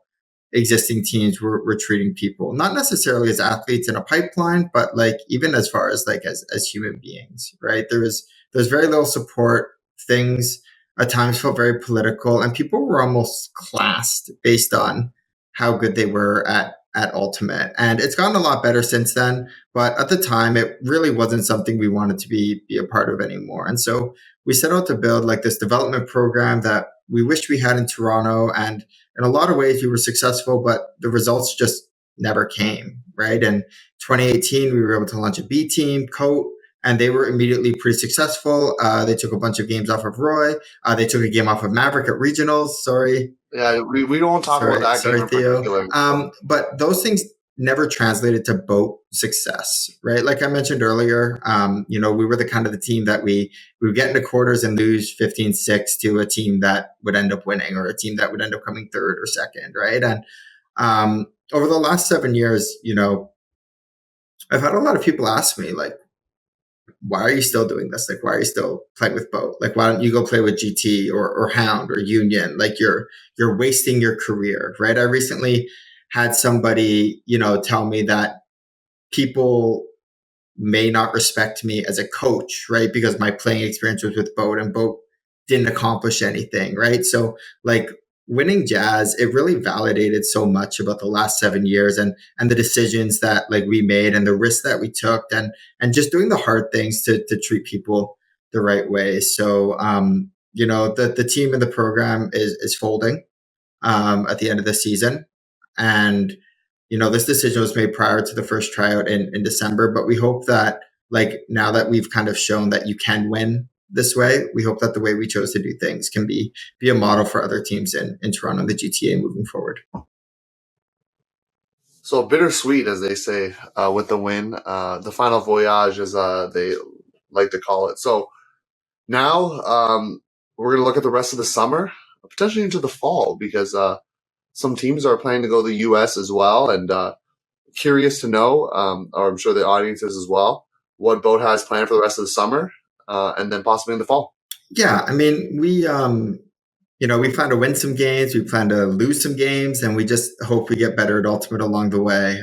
existing teams were treating people, not necessarily as athletes in a pipeline, but like even as far as like as human beings, right? There's very little support. Things at times felt very political, and people were almost classed based on how good they were at Ultimate. And it's gotten a lot better since then, but at the time it really wasn't something we wanted to be a part of anymore. And so we set out to build like this development program that we wished we had in Toronto, and in a lot of ways we were successful, but the results just never came, right? In 2018, we were able to launch a B team, Coat, and they were immediately pretty successful. They took a bunch of games off of Roy. They took a game off of Maverick at regionals. Sorry. Yeah, we don't talk about that game in particular. Theo. But those things never translated to boat success, right? Like I mentioned earlier, we were the kind of the team that we would get into quarters and lose 15-6 to a team that would end up winning, or a team that would end up coming third or second, right? And over the last 7 years, I've had a lot of people ask me, like, why are you still doing this? Like, why are you still playing with boat? Like, why don't you go play with GT or Hound or Union? Like, you're wasting your career, right? I recently had somebody, tell me that people may not respect me as a coach, right? Because my playing experience was with boat, and boat didn't accomplish anything, right? So like winning Jazz, it really validated so much about the last 7 years and the decisions that like we made and the risks that we took, and just doing the hard things to treat people the right way. So, the team in the program is folding at the end of the season. And, this decision was made prior to the first tryout in December, but we hope that like now that we've kind of shown that you can win this way, we hope that the way we chose to do things can be a model for other teams in Toronto and the GTA moving forward. So bittersweet, as they say, with the win, the final voyage, as they like to call it. So now we're going to look at the rest of the summer, potentially into the fall, because some teams are planning to go to the U.S. as well, and curious to know, or I'm sure the audience is as well, what Boat has planned for the rest of the summer. And then possibly in the fall. Yeah, I mean, we plan to win some games, we plan to lose some games, and we just hope we get better at Ultimate along the way.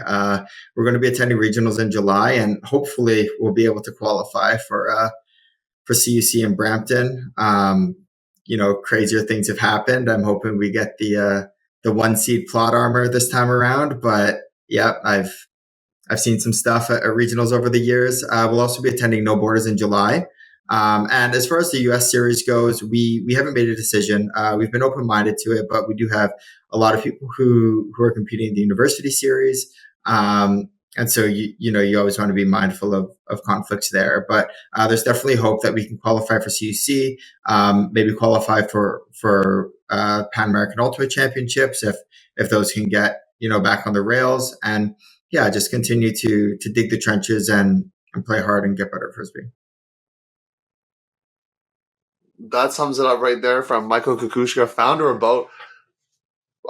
We're going to be attending regionals in July, and hopefully we'll be able to qualify for CUC in Brampton. crazier things have happened. I'm hoping we get the 1 seed plot armor this time around. But yeah, I've seen some stuff at regionals over the years. We'll also be attending No Borders in July. And as far as the US series goes, we haven't made a decision. We've been open-minded to it, but we do have a lot of people who are competing in the university series. And so, you always want to be mindful of conflicts there. But there's definitely hope that we can qualify for CUC, maybe qualify for Pan American Ultimate Championships if those can get, back on the rails. And yeah, just continue to dig the trenches and play hard and get better at Frisbee. That sums it up right there from Micheal Kukucska, founder of Boat.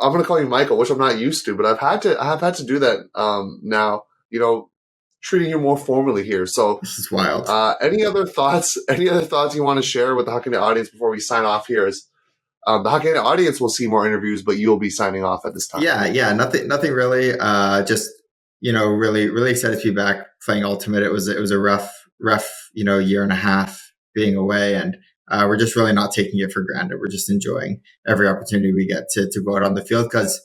I'm going to call you Michael, which I'm not used to, but I have had to do that now, treating you more formally here. So this is wild. Any other thoughts you want to share with the Huckin Eh audience before we sign off here? Is the Huckin Eh audience will see more interviews, but you'll be signing off at this time. Yeah. Nothing really. Just, really, really excited to be back playing Ultimate. It was a rough, year and a half being away, and we're just really not taking it for granted. We're just enjoying every opportunity we get to go out on the field, because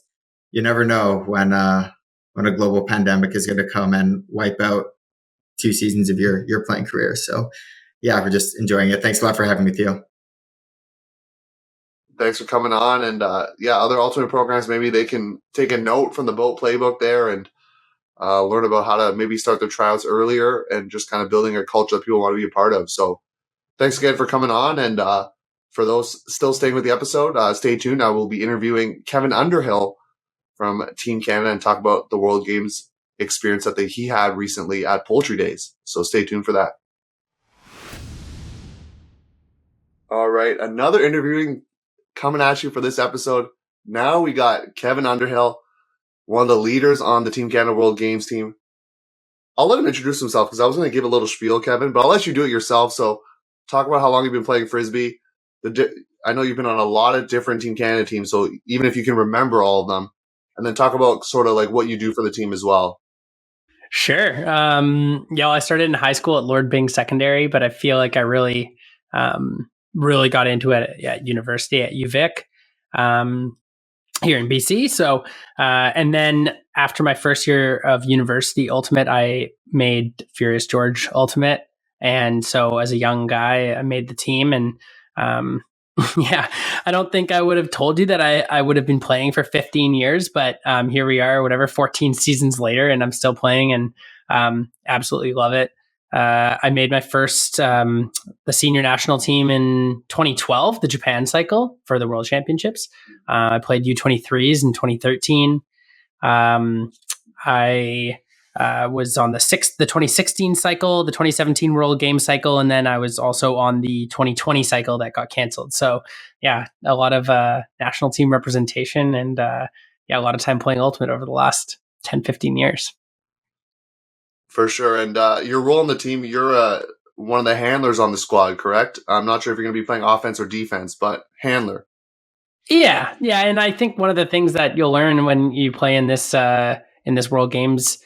you never know when a global pandemic is going to come and wipe out 2 seasons of your playing career. So yeah, we're just enjoying it. Thanks a lot for having me, Theo. Thanks for coming on. And other Ultimate programs, maybe they can take a note from the Boat playbook there and learn about how to maybe start their tryouts earlier and just kind of building a culture that people want to be a part of. So thanks again for coming on. And for those still staying with the episode, stay tuned. I will be interviewing Kevin Underhill from Team Canada and talk about the World Games experience that he had recently at Poultry Days. So stay tuned for that. All right, another interviewing coming at you for this episode. Now we got Kevin Underhill, one of the leaders on the Team Canada World Games team. I'll let him introduce himself because I was going to give a little spiel, Kevin, but I'll let you do it yourself. So talk about how long you've been playing Frisbee. I know you've been on a lot of different Team Canada teams, so even if you can remember all of them, and then talk about sort of like what you do for the team as well. Sure. I started in high school at Lord Byng Secondary, but I feel like I really got into it at university at UVic here in BC. So, and then after my first year of university Ultimate, I made Furious George Ultimate. And so as a young guy, I made the team, and I don't think I would have told you that I would have been playing for 15 years, but here we are, 14 seasons later, and I'm still playing and absolutely love it. I made my first, the senior national team in 2012, the Japan cycle for the World Championships. I played U23s in 2013. I was on the 2016 cycle, the 2017 World Games cycle, and then I was also on the 2020 cycle that got canceled. So yeah, a lot of national team representation and a lot of time playing Ultimate over the last 10, 15 years. For sure. And your role on the team, you're one of the handlers on the squad, correct? I'm not sure if you're going to be playing offense or defense, but handler. Yeah. And I think one of the things that you'll learn when you play in this World Games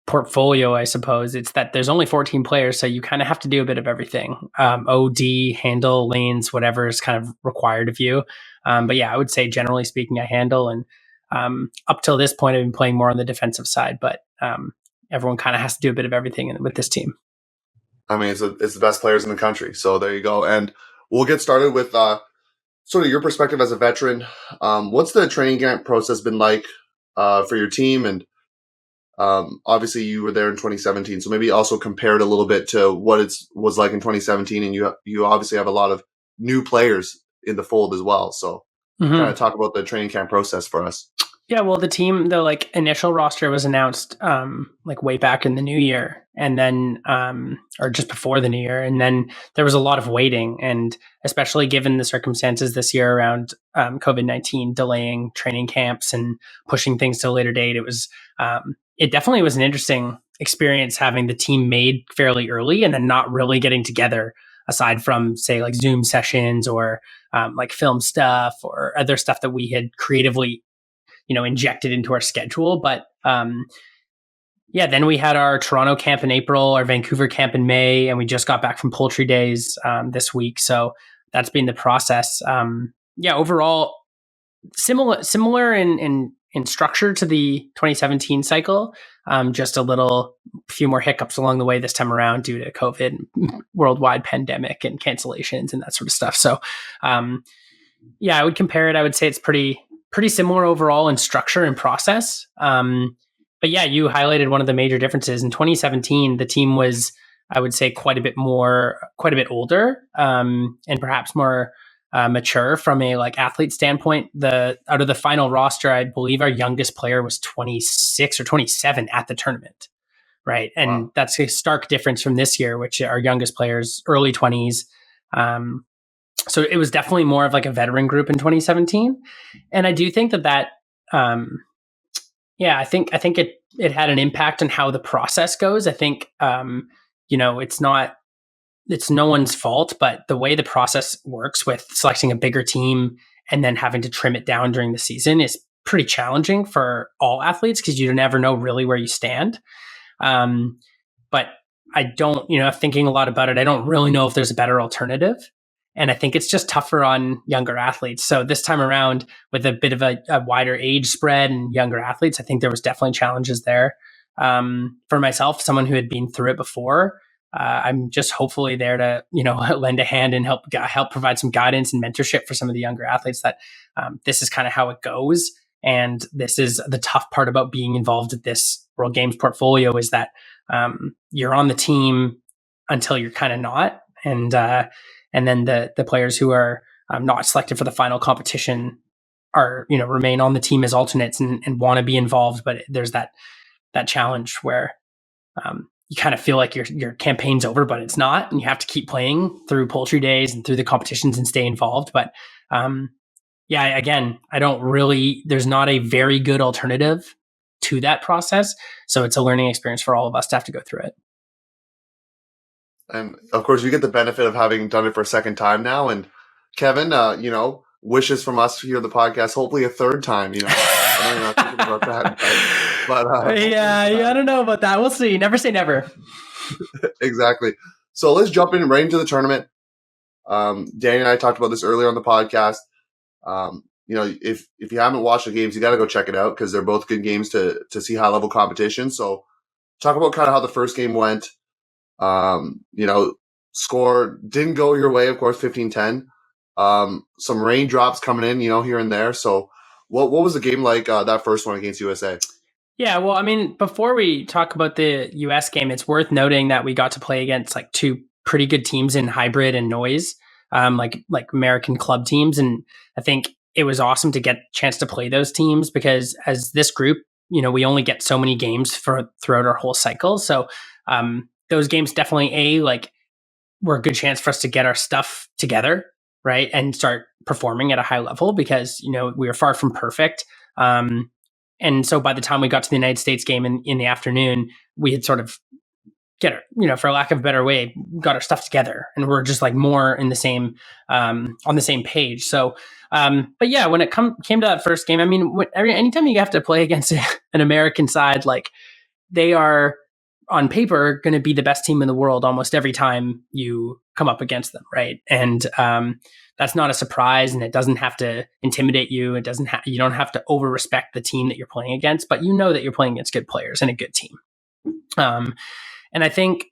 portfolio, I suppose, it's that there's only 14 players, so you kind of have to do a bit of everything. OD, handle, lanes, whatever is kind of required of you. But yeah, I would say generally speaking, I handle, and up till this point, I've been playing more on the defensive side, but everyone kind of has to do a bit of everything with this team. I mean, it's the best players in the country, so there you go. And we'll get started with sort of your perspective as a veteran. What's the training camp process been like for your team? And obviously you were there in 2017, so maybe also compare it a little bit to what it was like in 2017. And you obviously have a lot of new players in the fold as well. So kind of talk about the training camp process for us. Yeah, well, the team, the initial roster was announced way back in the new year, and then or just before the new year, and then there was a lot of waiting, and especially given the circumstances this year around COVID-19 delaying training camps and pushing things to a later date, it definitely was an interesting experience having the team made fairly early and then not really getting together aside from say like Zoom sessions or film stuff or other stuff that we had creatively injected into our schedule. But then we had our Toronto camp in April, our Vancouver camp in May, and we just got back from Poultry Days this week. So that's been the process. Overall, similar in structure to the 2017 cycle. Just a few more hiccups along the way this time around due to COVID, worldwide pandemic, and cancellations and that sort of stuff. So, I would compare it. I would say it's pretty similar overall in structure and process. But yeah, you highlighted one of the major differences. In 2017, the team was, I would say, quite a bit older, and perhaps more mature from a athlete standpoint. Out of the final roster, I believe our youngest player was 26 or 27 at the tournament, right? And that's a stark difference from this year, which our youngest players early 20s. So it was definitely more of a veteran group in 2017, and I do think that I think it had an impact on how the process goes. I think it's no one's fault, but the way the process works with selecting a bigger team and then having to trim it down during the season is pretty challenging for all athletes because you never know really where you stand. But I don't, thinking a lot about it, I don't really know if there's a better alternative. And I think it's just tougher on younger athletes. So this time around, with a bit of a wider age spread and younger athletes, I think there was definitely challenges there. For myself, someone who had been through it before, I'm just hopefully there to, lend a hand and help provide some guidance and mentorship for some of the younger athletes that this is kind of how it goes. And this is the tough part about being involved at this World Games portfolio is that you're on the team until you're kind of not. And then the players who are not selected for the final competition are, remain on the team as alternates and want to be involved. But there's that challenge where you kind of feel like your campaign's over, but it's not. And you have to keep playing through Poultry Days and through the competitions and stay involved. But again, there's not a very good alternative to that process. So it's a learning experience for all of us to have to go through it. And of course, you get the benefit of having done it for a second time now. And Kevin, wishes from us here on the podcast, hopefully a third time. I know you're not thinking about that, but I don't know about that. We'll see. Never say never. Exactly. So let's jump right into the tournament. Danie and I talked about this earlier on the podcast. If you haven't watched the games, you got to go check it out because they're both good games to see high level competition. So talk about kind of how the first game went. Score didn't go your way, of course, 15-10. Some raindrops coming in, here and there. So what was the game like, that first one against USA? Yeah, well, before we talk about the US game, it's worth noting that we got to play against two pretty good teams in hybrid and noise, like American club teams. And I think it was awesome to get a chance to play those teams because as this group, we only get so many games throughout our whole cycle. So, those games definitely were a good chance for us to get our stuff together, right, and start performing at a high level because we were far from perfect. And so by the time we got to the United States game in the afternoon, we had sort of for lack of a better way, got our stuff together, and we're just more in the same on the same page. So, but yeah, when it came to that first game, anytime you have to play against an American side, they are on paper going to be the best team in the world almost every time you come up against them, right? And that's not a surprise, and it doesn't have to intimidate you. You don't have to over respect the team that you're playing against, but that you're playing against good players and a good team. And I think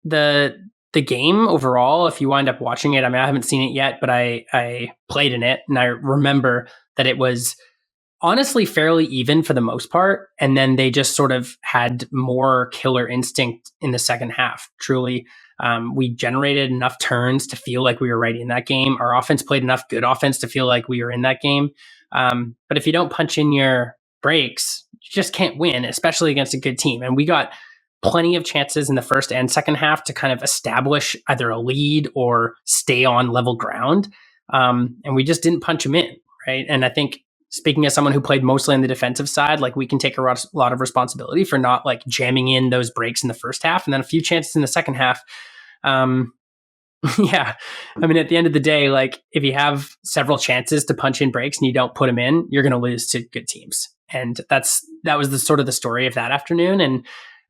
the game overall, if you wind up watching it, I haven't seen it yet, but I played in it, and I remember that it was honestly fairly even for the most part. And then they just sort of had more killer instinct in the second half. Truly, we generated enough turns to feel like we were right in that game. Our offense played enough good offense to feel like we were in that game. But if you don't punch in your breaks, you just can't win, especially against a good team. And we got plenty of chances in the first and second half to kind of establish either a lead or stay on level ground. And we just didn't punch them in, right? And I think, speaking as someone who played mostly on the defensive side, we can take a lot of responsibility for not jamming in those breaks in the first half and then a few chances in the second half. Yeah. At the end of the day, if you have several chances to punch in breaks and you don't put them in, you're going to lose to good teams. And that was the sort of the story of that afternoon. And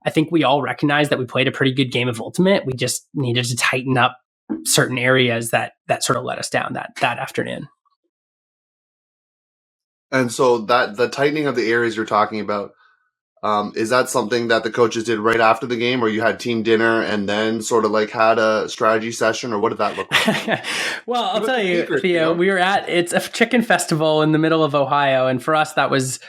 I think we all recognized that we played a pretty good game of Ultimate. We just needed to tighten up certain areas that sort of let us down that afternoon. And so that the tightening of the areas you're talking about, is that something that the coaches did right after the game, or you had team dinner and then sort of like had a strategy session, or what did that look like? Well, I'll tell you, Theo, we were it's a chicken festival in the middle of Ohio. And for us, that was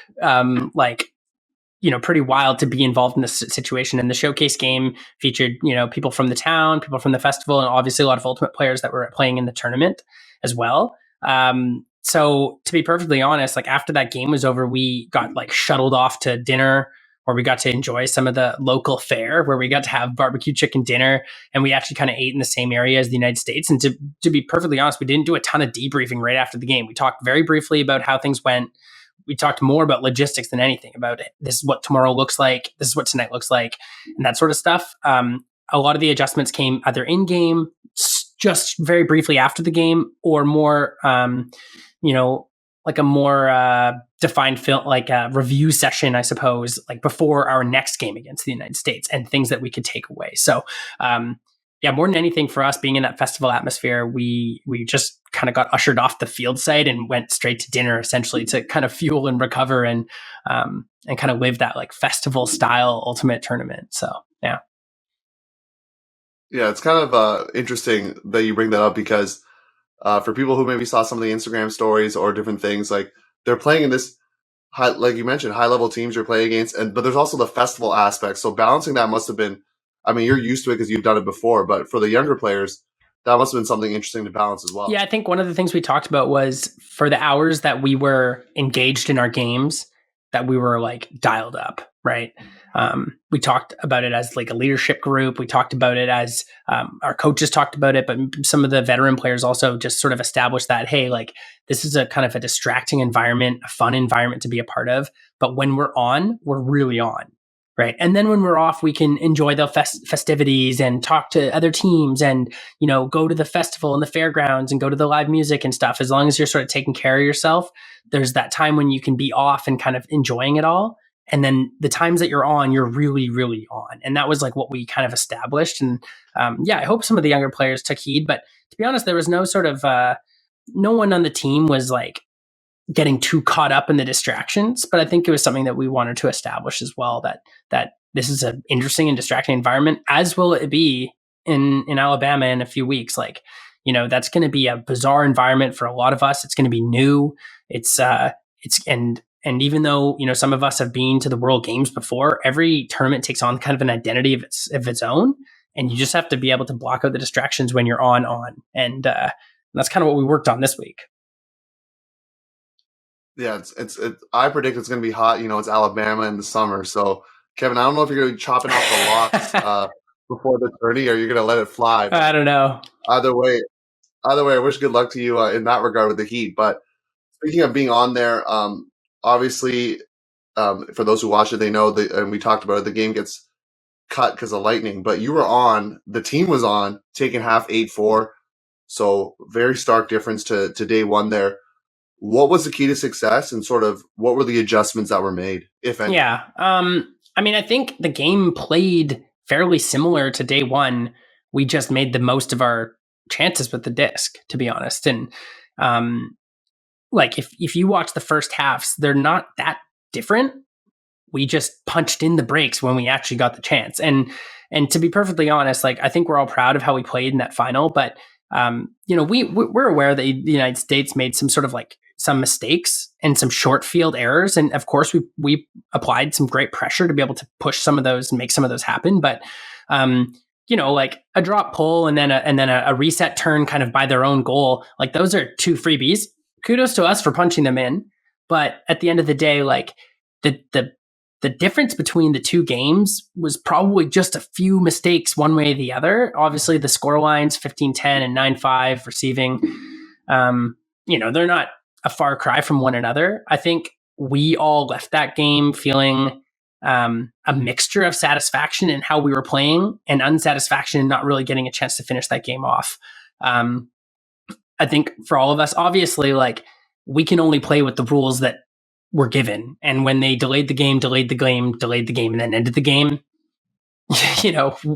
pretty wild to be involved in this situation. And the showcase game featured, people from the town, people from the festival, and obviously a lot of Ultimate players that were playing in the tournament as well. So to be perfectly honest, like after that game was over, we got like shuttled off to dinner, where we got to enjoy some of the local fare, where we got to have barbecue chicken dinner, and we actually kind of ate in the same area as the United States. And to be perfectly honest, we didn't do a ton of debriefing right after the game. We talked very briefly about how things went. We talked more about logistics than anything, about this is what tomorrow looks like, this is what tonight looks like, and that sort of stuff. A lot of the adjustments came either in game, just very briefly after the game, or more, like a more defined film, like a review session, I suppose, like before our next game against the United States, and things that we could take away. So, more than anything, for us being in that festival atmosphere, we just kind of got ushered off the field site and went straight to dinner, essentially, to kind of fuel and recover and kind of live that like festival style Ultimate tournament. So, yeah. Yeah, it's kind of interesting that you bring that up, because for people who maybe saw some of the Instagram stories or different things, like they're playing in this, like you mentioned, high-level teams you're playing against, but there's also the festival aspect. So balancing that must have been, I mean, you're used to it because you've done it before, but for the younger players, that must have been something interesting to balance as well. Yeah, I think one of the things we talked about was for the hours that we were engaged in our games, that we were like dialed up, right? We talked about it as like a leadership group. We talked about it as our coaches talked about it, but some of the veteran players also just sort of established that, hey, like this is a kind of a distracting environment, a fun environment to be a part of. But when we're on, we're really on, right? And then when we're off, we can enjoy the festivities and talk to other teams and, go to the festival and the fairgrounds and go to the live music and stuff. As long as you're sort of taking care of yourself, there's that time when you can be off and kind of enjoying it all. And then the times that you're on, you're really, really on. And that was like what we kind of established. And I hope some of the younger players took heed. But to be honest, there was no sort of, no one on the team was like getting too caught up in the distractions. But I think it was something that we wanted to establish as well, that this is an interesting and distracting environment, as will it be in Alabama in a few weeks. Like, that's going to be a bizarre environment for a lot of us. It's going to be new. And even though, some of us have been to the World Games before, every tournament takes on kind of an identity of its own. And you just have to be able to block out the distractions when you're on. And that's kind of what we worked on this week. Yeah, I predict it's going to be hot. It's Alabama in the summer. So, Kevin, I don't know if you're going to be chopping off the locks before the tourney, or you're going to let it fly. I don't know. Either way, I wish good luck to you in that regard with the heat. But speaking of being on there, obviously, for those who watch it, they know and we talked about it, the game gets cut because of lightning, but you were on, the team was on, taking half 8-4. So very stark difference to day one there. What was the key to success, and sort of what were the adjustments that were made, if any? Yeah. I think the game played fairly similar to day one. We just made the most of our chances with the disc, to be honest. And, like if you watch the first halves, they're not that different. We just punched in the brakes when we actually got the chance. And to be perfectly honest, like I think we're all proud of how we played in that final, but we're aware that the United States made some sort of like some mistakes and some short field errors. And of course we applied some great pressure to be able to push some of those and make some of those happen. But like a drop pull and then a reset turn kind of by their own goal, like those are two freebies. Kudos to us for punching them in. But at the end of the day, like the difference between the two games was probably just a few mistakes one way or the other. Obviously the score lines 15-10 and 9-5 receiving, they're not a far cry from one another. I think we all left that game feeling a mixture of satisfaction in how we were playing and unsatisfaction in not really getting a chance to finish that game off. I think for all of us, obviously, like we can only play with the rules that were given. And when they delayed the game, and then ended the game,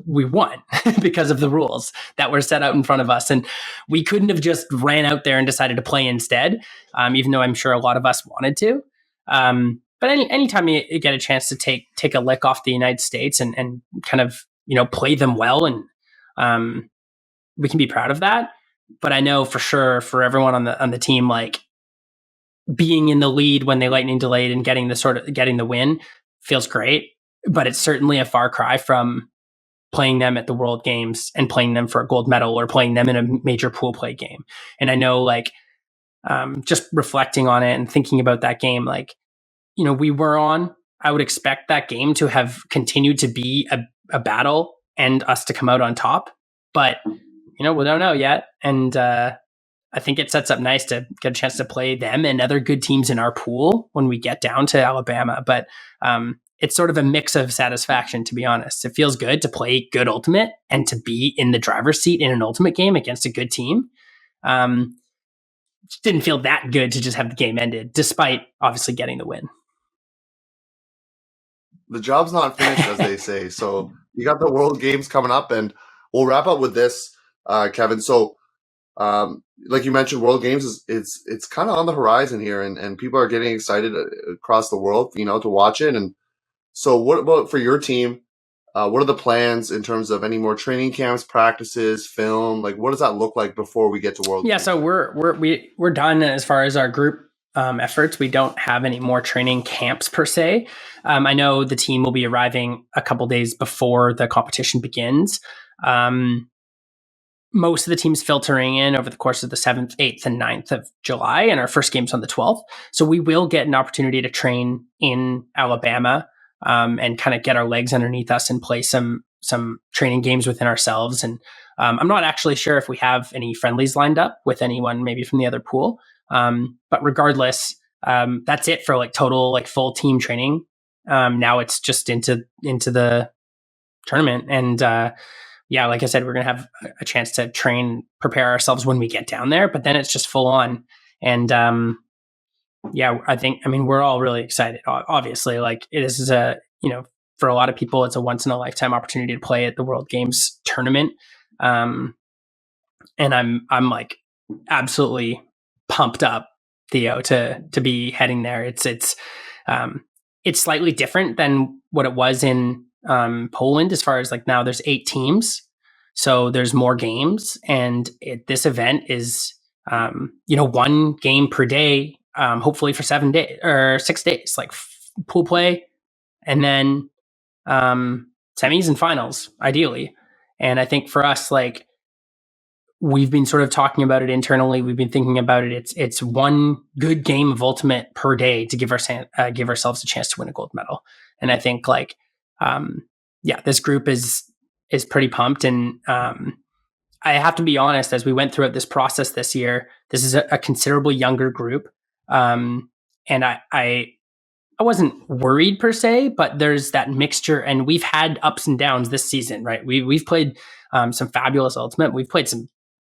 we won because of the rules that were set out in front of us. And we couldn't have just ran out there and decided to play instead, even though I'm sure a lot of us wanted to. But anytime you get a chance to take a lick off the United States and kind of, play them well, and we can be proud of that. But I know for sure for everyone on the team, like being in the lead when they lightning delayed and getting the win feels great. But it's certainly a far cry from playing them at the World Games and playing them for a gold medal or playing them in a major pool play game. And I know, like, just reflecting on it and thinking about that game, like, we were on, I would expect that game to have continued to be a battle and us to come out on top. But, we don't know yet. And I think it sets up nice to get a chance to play them and other good teams in our pool when we get down to Alabama. But it's sort of a mix of satisfaction, to be honest. It feels good to play good ultimate and to be in the driver's seat in an ultimate game against a good team. Didn't feel that good to just have the game ended, despite obviously getting the win. The job's not finished, as they say. So you got the World Games coming up, and we'll wrap up with this, Kevin. So, like you mentioned, World Games it's kind of on the horizon here, and people are getting excited across the world, to watch it. And so, what about for your team? What are the plans in terms of any more training camps, practices, film? Like, what does that look like before we get to World Games? So we're done as far as our group efforts. We don't have any more training camps per se. I know the team will be arriving a couple days before the competition begins. Most of the team's filtering in over the course of the 7th, 8th, and 9th of July, and our first game's on the 12th. So we will get an opportunity to train in Alabama and kind of get our legs underneath us and play some training games within ourselves. And I'm not actually sure if we have any friendlies lined up with anyone maybe from the other pool. But regardless, that's it for like total, like full team training. Now it's just into the tournament. And like I said, we're going to have a chance to prepare ourselves when we get down there, but then it's just full on. And we're all really excited. Obviously, like this is for a lot of people, it's a once in a lifetime opportunity to play at the World Games tournament. And I'm like absolutely pumped up, Theo, to be heading there. It's slightly different than what it was in Poland, as far as like now there's 8 teams, so there's more games, and this event is 1 game per day, hopefully for 7 days or 6 days, like pool play, and then semis and finals ideally. And I think for us, like, we've been sort of talking about it internally. We've been thinking about it. It's 1 good game of ultimate per day to give ourselves a chance to win a gold medal. And I think like, this group is pretty pumped. And I have to be honest, as we went throughout this process this year, this is a considerably younger group. And I wasn't worried per se, but there's that mixture, and we've had ups and downs this season, right? We've played some fabulous ultimate. We've played some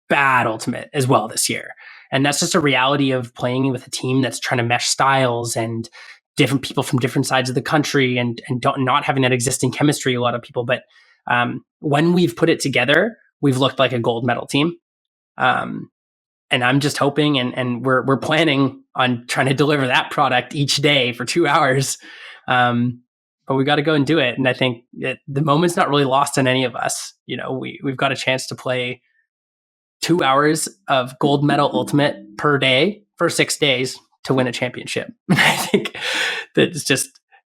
bad ultimate as well this year. And that's just a reality of playing with a team that's trying to mesh styles and different people from different sides of the country and not having that existing chemistry, a lot of people. But when we've put it together, we've looked like a gold medal team. And I'm just hoping, and we're planning on trying to deliver that product each day for 2 hours. But we got to go and do it. And I think that the moment's not really lost on any of us. We've got a chance to play 2 hours of gold medal ultimate per day for 6 days to win a championship. I think that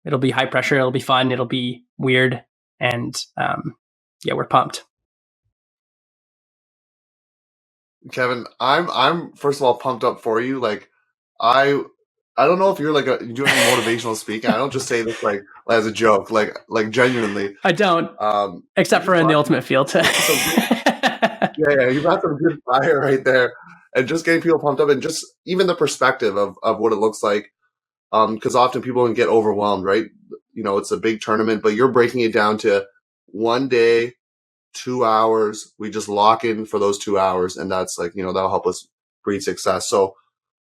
it'll be high pressure. It'll be fun. It'll be weird. And we're pumped. Kevin, I'm first of all pumped up for you. Like, I don't know if you're like doing motivational speaking. I don't just say this like as a joke, like genuinely. I don't. Except for in the ultimate field. You've got some good fire right there, and just getting people pumped up, and just even the perspective of what it looks like. Because often people can get overwhelmed, right? It's a big tournament, but you're breaking it down to 1 day, 2 hours. We just lock in for those 2 hours, and that's like, that'll help us breed success. So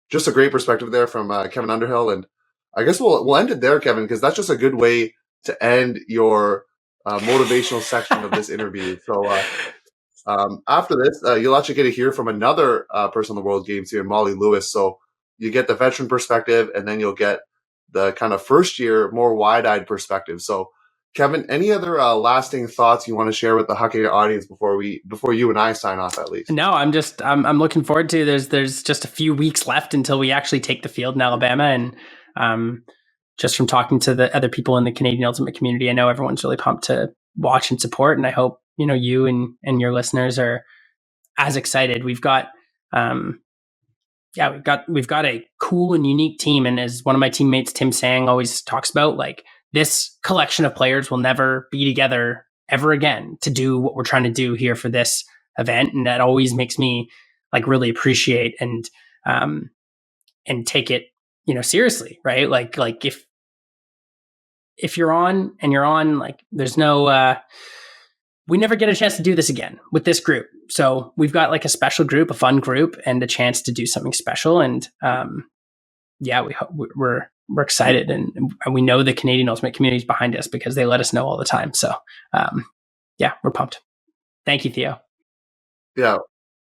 just a great perspective there from Kevin Underhill. And I guess we'll end it there, Kevin, because that's just a good way to end your motivational section of this interview. So after this, you'll actually get to hear from another person on the World Games here, Molly Lewis. So you get the veteran perspective, and then you'll get the kind of first year, more wide-eyed perspective. So Kevin, any other lasting thoughts you want to share with the Huckin Eh audience before you and I sign off, at least? No, I'm looking forward to. There's just a few weeks left until we actually take the field in Alabama, and just from talking to the other people in the Canadian Ultimate community, I know everyone's really pumped to watch and support, and I hope you and your listeners are as excited. We've got we've got a cool and unique team, and as one of my teammates, Tim Sang, always talks about, like, this collection of players will never be together ever again to do what we're trying to do here for this event. And that always makes me like really appreciate and take it, seriously, right? Like if you're on, like, there's no, we never get a chance to do this again with this group. So we've got like a special group, a fun group, and a chance to do something special. And we're excited, and we know the Canadian Ultimate community is behind us because they let us know all the time. So, we're pumped. Thank you, Theo. Yeah,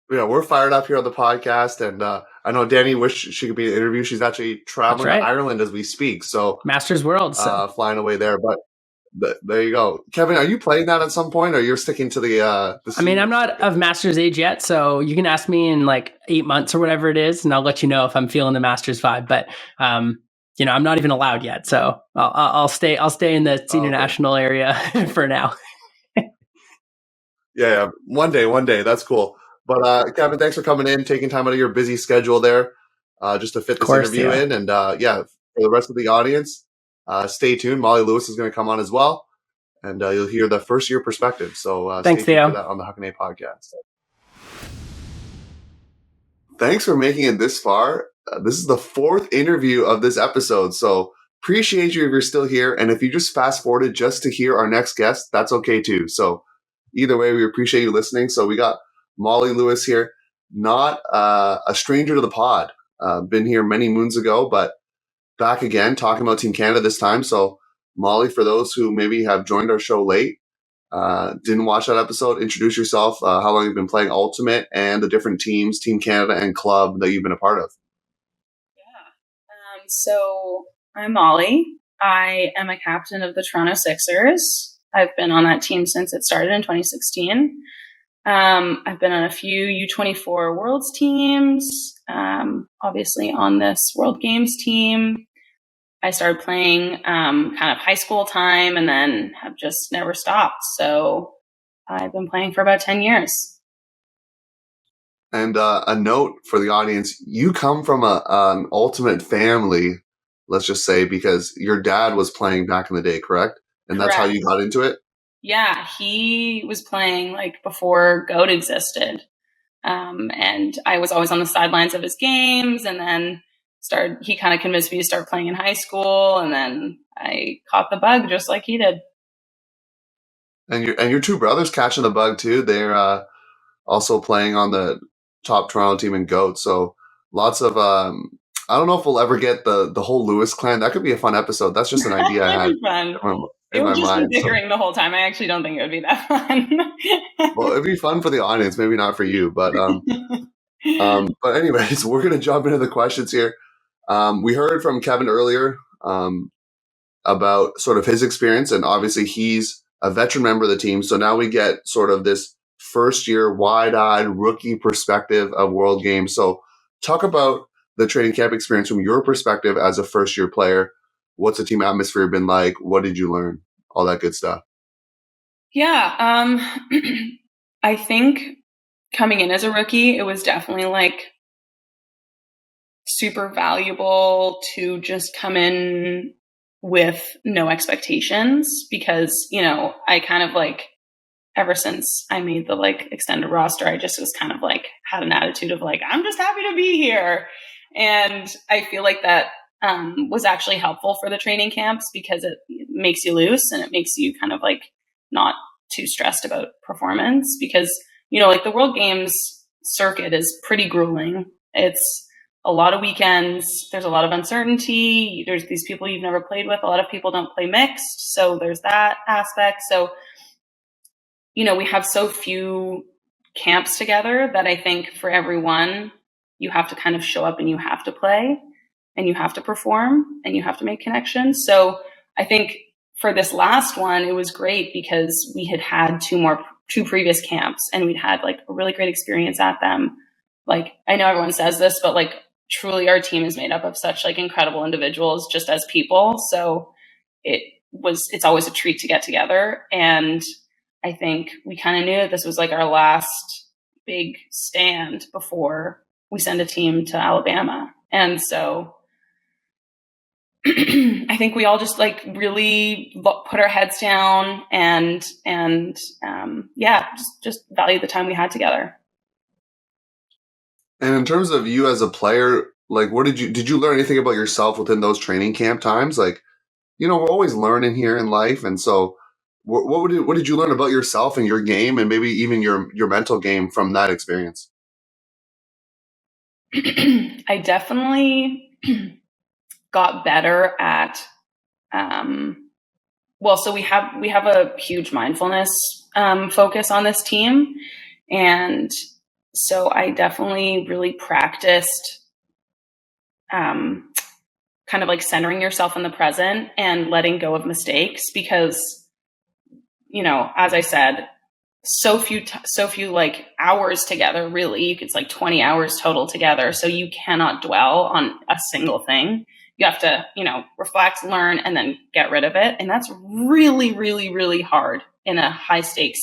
we're fired up here on the podcast, and I know Danie wished she could be in the interview. She's actually traveling to Ireland as we speak. So Masters World, flying away there. But there you go, Kevin. Are you playing that at some point, or you're sticking to the? I mean, I'm not of Masters age yet, so you can ask me in like 8 months or whatever it is, and I'll let you know if I'm feeling the Masters vibe. But I'm not even allowed yet, so I'll stay in the senior national area for now. Yeah, one day, that's cool. But Kevin, thanks for coming in, taking time out of your busy schedule there, just to fit this interview in. And for the rest of the audience, stay tuned. Molly Lewis is going to come on as well, and you'll hear the first year perspective. So thanks, stay Theo, tuned for that on the Huckin Eh podcast. Thanks for making it this far. This is the 4th interview of this episode, so appreciate you if you're still here. And if you just fast forwarded just to hear our next guest, that's okay too. So either way, we appreciate you listening. So we got Molly Lewis here, not a stranger to the pod. Been here many moons ago, but back again talking about Team Canada this time. So Molly, for those who maybe have joined our show late, didn't watch that episode, introduce yourself, how long you've been playing Ultimate, and the different teams, Team Canada and club, that you've been a part of. So I'm Molly. I am a captain of the Toronto Sixers. I've been on that team since it started in 2016. I've been on a few U24 Worlds teams, obviously on this World Games team. I started playing kind of high school time and then have just never stopped. So I've been playing for about 10 years. And a note for the audience, you come from an Ultimate family, let's just say, because your dad was playing back in the day, correct? And Correct. That's how you got into it? Yeah, he was playing like before Goulet existed. And I was always on the sidelines of his games, and then he kind of convinced me to start playing in high school, and then I caught the bug just like he did. And your two brothers catching the bug too. They're also playing on the top Toronto team in GOAT. So lots of I don't know if we'll ever get the whole Lewis clan. That could be a fun episode. That's just an idea I had in my mind. Be bickering the whole time. I actually don't think it would be that fun. Well, it'd be fun for the audience, maybe not for you, but but anyways, we're gonna jump into the questions here. We heard from Kevin earlier about sort of his experience, and obviously he's a veteran member of the team. So now we get sort of this first year wide-eyed rookie perspective of World Games. So talk about the training camp experience from your perspective as a first year player. What's the team atmosphere been like? What did you learn? All that good stuff. Yeah. I think coming in as a rookie, it was definitely like super valuable to just come in with no expectations, because, I kind of like, ever since I made the like extended roster, I just was kind of like had an attitude of like, I'm just happy to be here. And I feel like that was actually helpful for the training camps, because it makes you loose and it makes you kind of like not too stressed about performance, because, like the World Games circuit is pretty grueling. It's a lot of weekends. There's a lot of uncertainty. There's these people you've never played with. A lot of people don't play mixed. So there's that aspect. So, you know, we have so few camps together that I think for everyone, you have to kind of show up and you have to play and you have to perform and you have to make connections. So I think for this last one, it was great because we had two previous camps and we'd had like a really great experience at them. Like, I know everyone says this, but like truly our team is made up of such like incredible individuals just as people. So it's always a treat to get together. And I think we kind of knew that this was like our last big stand before we send a team to Alabama. And so I think we all just like really put our heads down and just value the time we had together. And in terms of you as a player, like did you learn anything about yourself within those training camp times? Like, you know, we're always learning here in life. And so what did you learn about yourself and your game and maybe even your mental game from that experience? I definitely got better at, so we have a huge mindfulness focus on this team. And so I definitely really practiced kind of like centering yourself in the present and letting go of mistakes because, you know, as I said, so few like hours together, really. It's like 20 hours total together. So you cannot dwell on a single thing. You have to, you know, reflect, learn, and then get rid of it. And that's really, really, really hard in a high stakes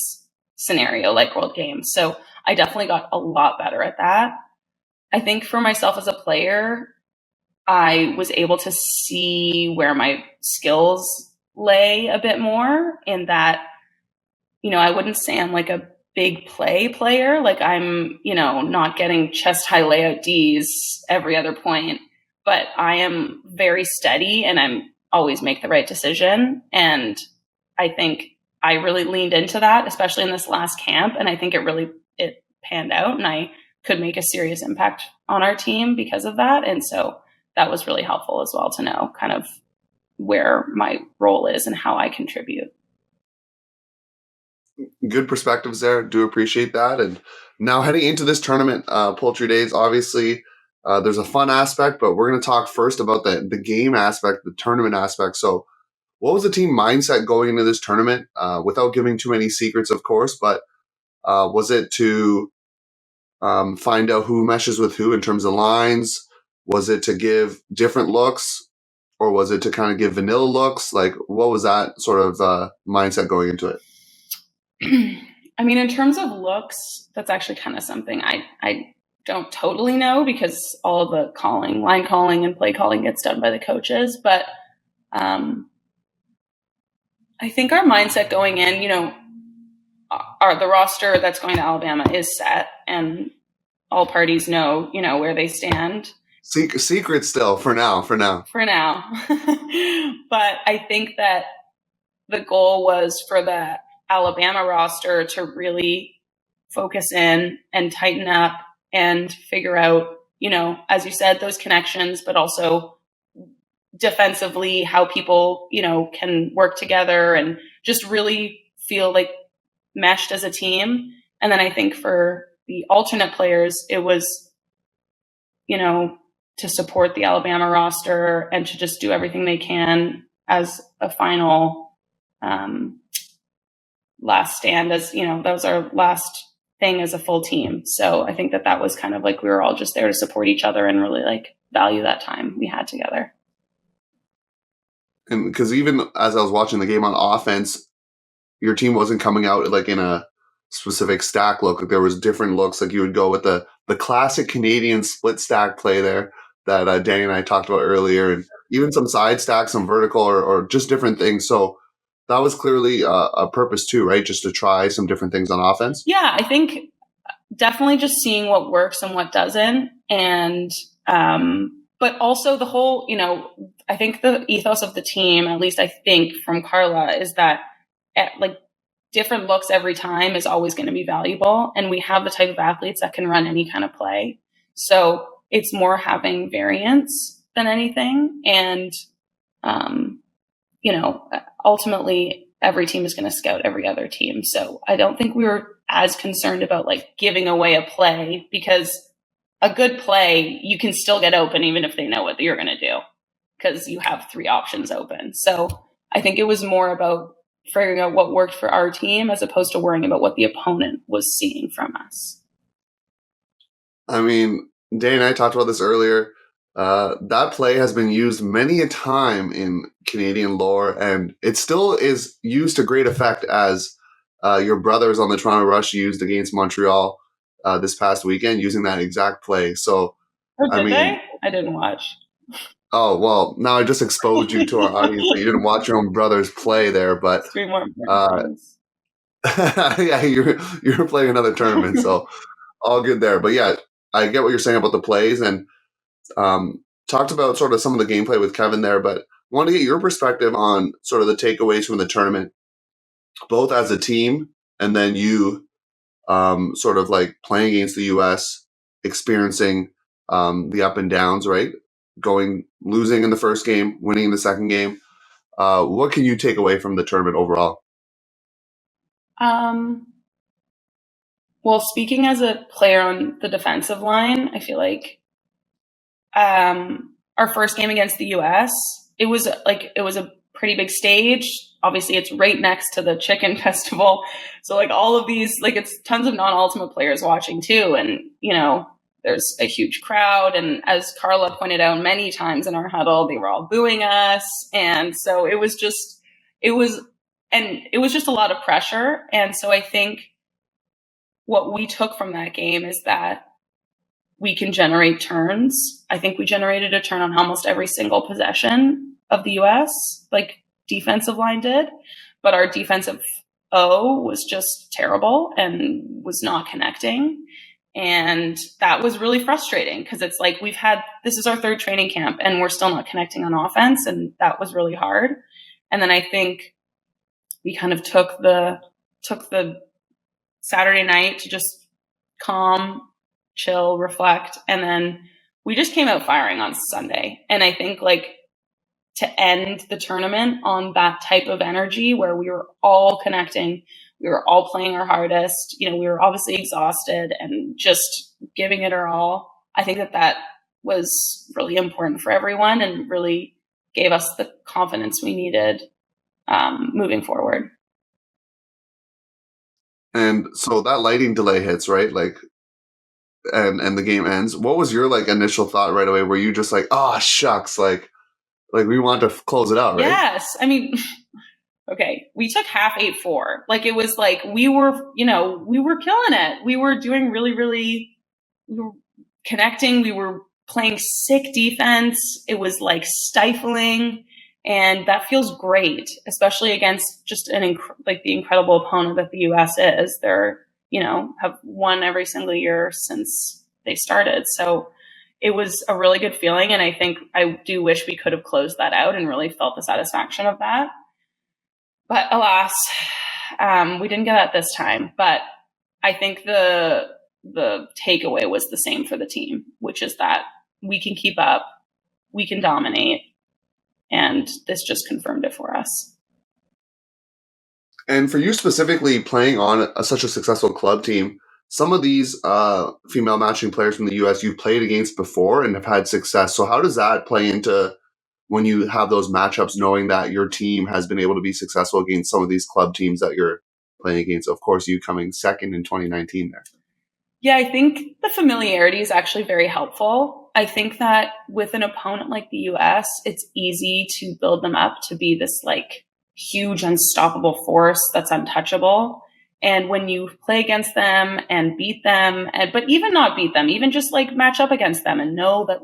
scenario like World Games. So I definitely got a lot better at that. I think for myself as a player, I was able to see where my skills lay a bit more in that, you know, I wouldn't say I'm like a big player. Like I'm, you know, not getting chest high layout Ds every other point, but I am very steady and I'm always make the right decision. And I think I really leaned into that, especially in this last camp. And I think it panned out and I could make a serious impact on our team because of that. And so that was really helpful as well to know kind of where my role is and how I contribute. Good perspectives there. Do appreciate that. And now heading into this tournament, Poultry Days, obviously there's a fun aspect, but we're going to talk first about the game aspect, the tournament aspect. So what was the team mindset going into this tournament without giving too many secrets, of course, but was it to find out who meshes with who in terms of lines? Was it to give different looks or was it to kind of give vanilla looks? Like what was that sort of mindset going into it? I mean, in terms of looks, that's actually kind of something I don't totally know because all of the calling, line calling and play calling gets done by the coaches. But I think our mindset going in, you know, the roster that's going to Alabama is set and all parties know, you know, where they stand. Secret still for now. But I think that the goal was for the Alabama roster to really focus in and tighten up and figure out, you know, as you said, those connections, but also defensively how people, you know, can work together and just really feel like meshed as a team. And then I think for the alternate players, it was, you know, to support the Alabama roster and to just do everything they can as a final last stand, as you know, that was our last thing as a full team. So I think that was kind of like we were all just there to support each other and really like value that time we had together. And because even as I was watching the game on offense, your team wasn't coming out like in a specific stack look. Like there was different looks. Like you would go with the classic Canadian split stack play there that Danie and I talked about earlier, and even some side stacks, some vertical or just different things. So that was clearly a purpose too, right? Just to try some different things on offense. Yeah, I think definitely just seeing what works and what doesn't. And, but also the whole, you know, I think the ethos of the team, at least I think from Carla, is that like different looks every time is always going to be valuable. And we have the type of athletes that can run any kind of play. So it's more having variance than anything. And, ultimately every team is going to scout every other team. So I don't think we were as concerned about like giving away a play, because a good play, you can still get open even if they know what you're going to do, because you have 3 options open. So I think it was more about figuring out what worked for our team as opposed to worrying about what the opponent was seeing from us. I mean, Danie and I talked about this earlier. That play has been used many a time in Canadian lore, and it still is used to great effect, as your brothers on the Toronto Rush used against Montreal this past weekend, using that exact play. So, did they? I didn't watch. Oh, well, now I just exposed you to our audience that you didn't watch your own brothers play there, but yeah, you're playing another tournament, so all good there. But yeah, I get what you're saying about the plays, and talked about sort of some of the gameplay with Kevin there, but I want to get your perspective on sort of the takeaways from the tournament, both as a team and then you sort of like playing against the US, experiencing the up and downs, right? Losing in the first game, winning in the second game. What can you take away from the tournament overall? Well, speaking as a player on the defensive line, I feel like our first game against the US, it was a pretty big stage. Obviously, it's right next to the chicken festival. So like all of these, like it's tons of non-ultimate players watching too. And, there's a huge crowd. And as Carla pointed out many times in our huddle, they were all booing us. And so it was just a lot of pressure. And so I think what we took from that game is that we can generate turns. I think we generated a turn on almost every single possession of the US, like defensive line did. But our defensive O was just terrible and was not connecting. And that was really frustrating, because it's like this is our 3rd training camp and we're still not connecting on offense. And that was really hard. And then I think we kind of took the Saturday night to just calm, chill, reflect. And then we just came out firing on Sunday. And I think to end the tournament on that type of energy where we were all connecting, we were all playing our hardest, we were obviously exhausted and just giving it our all. I think that was really important for everyone and really gave us the confidence we needed moving forward. And so that lighting delay hits, right? And the game ends. What was your initial thought right away? Were you just like, oh shucks, like we want to close it out, right? Yes. I mean, okay, we took half 8-4. It was we were killing it. We were doing we were connecting. We were playing sick defense. It was stifling. And that feels great, especially against just the incredible opponent that the US is. They're, have won every single year since they started. So it was a really good feeling. And I think I do wish we could have closed that out and really felt the satisfaction of that. But alas, we didn't get that this time. But I think the takeaway was the same for the team, which is that we can keep up, we can dominate, and this just confirmed it for us. And for you specifically, playing on such a successful club team, some of these female matching players from the US you've played against before and have had success. So how does that play into when you have those matchups, knowing that your team has been able to be successful against some of these club teams that you're playing against? Of course, you coming second in 2019 there. Yeah, I think the familiarity is actually very helpful. I think that with an opponent like the US, it's easy to build them up to be this huge unstoppable force that's untouchable. And when you play against them and beat them, but even not beat them, even just match up against them and know that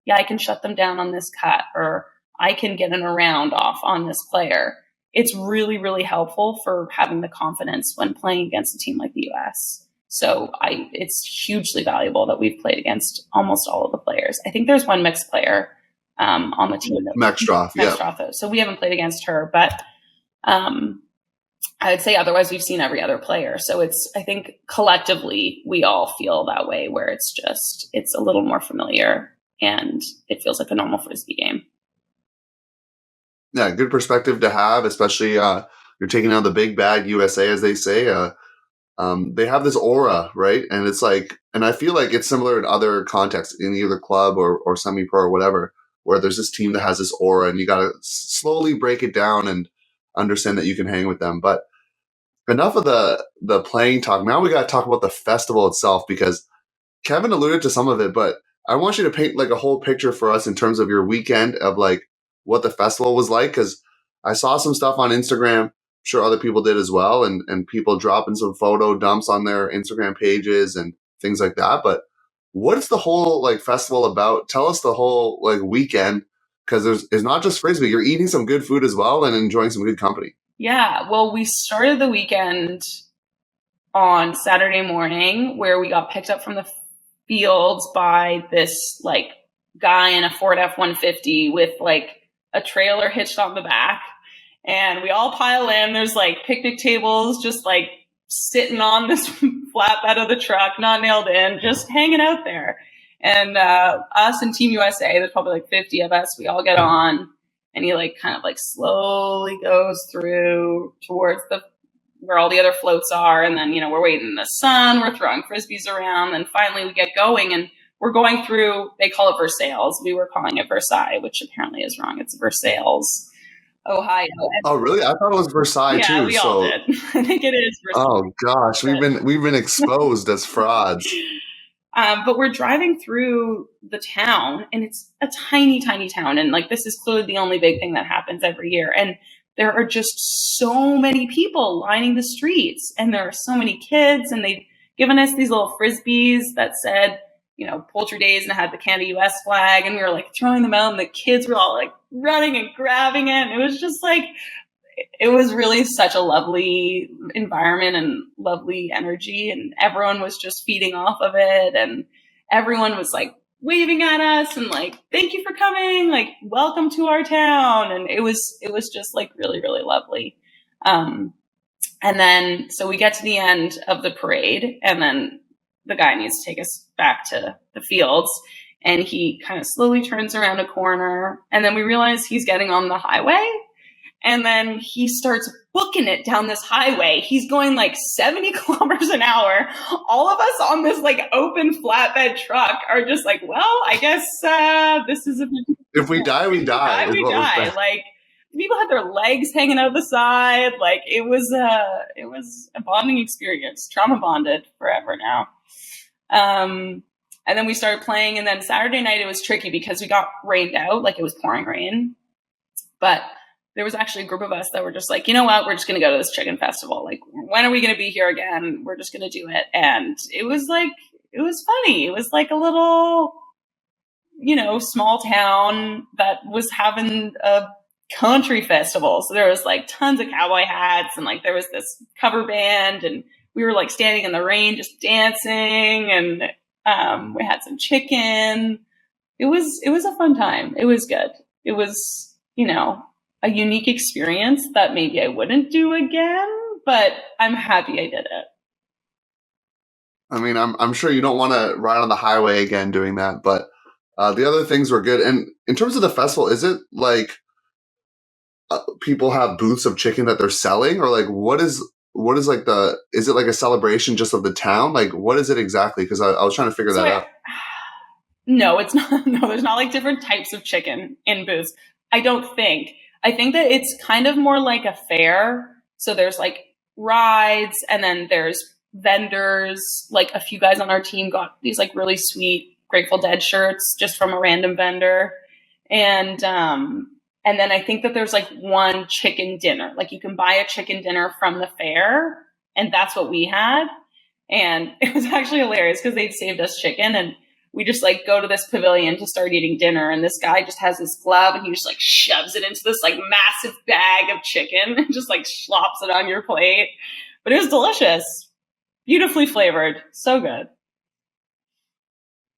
yeah, I can shut them down on this cut, or I can get an around off on this player. It's really, really helpful for having the confidence when playing against a team like the US. So it's hugely valuable that we've played against almost all of the players. I think there's one mixed player on the team. Maxtroff, yeah. So we haven't played against her, but I would say otherwise we've seen every other player. So I think collectively we all feel that way, where it's a little more familiar and it feels like a normal Frisbee game. Yeah, good perspective to have, especially you're taking on the big bad USA, as they say. They have this aura, right? And it's like, and I feel like it's similar in other contexts, in either club or semi-pro or whatever, where there's this team that has this aura and you got to slowly break it down and understand that you can hang with them. But enough of the playing talk. Now we got to talk about the festival itself, because Kevin alluded to some of it, but I want you to paint like a whole picture for us in terms of your weekend of like what the festival was like. Because I saw some stuff on Instagram. I'm sure other people did as well, and people dropping some photo dumps on their Instagram pages and things like that. But what's the whole like festival about? Tell us the whole like weekend, because it's not just Frisbee. You're eating some good food as well and enjoying some good company. Yeah, well, we started the weekend on Saturday morning, where we got picked up from the fields by this like guy in a Ford F-150 with like a trailer hitched on the back, and we all pile in. There's like picnic tables just like sitting on this flatbed of the truck, not nailed in, just hanging out there. And us and Team USA, there's probably like 50 of us, we all get on. And he like kind of like slowly goes through towards where all the other floats are. And then, we're waiting in the sun, we're throwing Frisbees around. And finally we get going and we're going through, they call it Versailles. We were calling it Versailles, which apparently is wrong. It's Versailles, Ohio. Oh, really? I thought it was Versailles too. Yeah, we all did. I think it is Versailles. Oh gosh, we've been exposed as frauds. But we're driving through the town, and it's a tiny, tiny town. And like, this is clearly the only big thing that happens every year. And there are just so many people lining the streets, and there are so many kids, and they've given us these little Frisbees that said, Poultry Days, and it had the Canada US flag. And we were like throwing them out, and the kids were all like running and grabbing it. And it was just like, it was really such a lovely environment and lovely energy, and everyone was just feeding off of it, and everyone was like waving at us and like, thank you for coming, like, welcome to our town. And it was just like really, really lovely. And then, so we get to the end of the parade, and then the guy needs to take us back to the fields, and he kind of slowly turns around a corner, and then we realize he's getting on the highway. And then he starts booking it down this highway. He's going like 70 kilometers an hour. All of us on this like open flatbed truck are just like, well, I guess this is if we die, we die. We die. Like, people had their legs hanging out the side. Like, it was a bonding experience. Trauma bonded forever now. And then we started playing. And then Saturday night it was tricky because we got rained out. Like, it was pouring rain, but there was actually a group of us that were just like, you know what, we're just going to go to this chicken festival. Like, when are we going to be here again? We're just going to do it. And it was funny. It was like a little, small town that was having a country festival. So there was like tons of cowboy hats, and like there was this cover band, and we were like standing in the rain, just dancing, and we had some chicken. It was a fun time. It was good. It was, a unique experience that maybe I wouldn't do again, but I'm happy I did it. I mean, I'm sure you don't want to ride on the highway again doing that, but the other things were good. And in terms of the festival, is it like people have booths of chicken that they're selling, or like what is like is it like a celebration just of the town? Like, what is it exactly? Because I was trying to figure that out. No, it's not. No, there's not like different types of chicken in booths. I don't think. I think that it's kind of more like a fair. So there's like rides, and then there's vendors. Like, a few guys on our team got these like really sweet Grateful Dead shirts just from a random vendor. And then I think that there's like one chicken dinner. Like, you can buy a chicken dinner from the fair, and that's what we had. And it was actually hilarious because they'd saved us chicken, and we just like go to this pavilion to start eating dinner, and this guy just has this glove, and he just like shoves it into this like massive bag of chicken and just like slops it on your plate. But it was delicious, beautifully flavored, so good.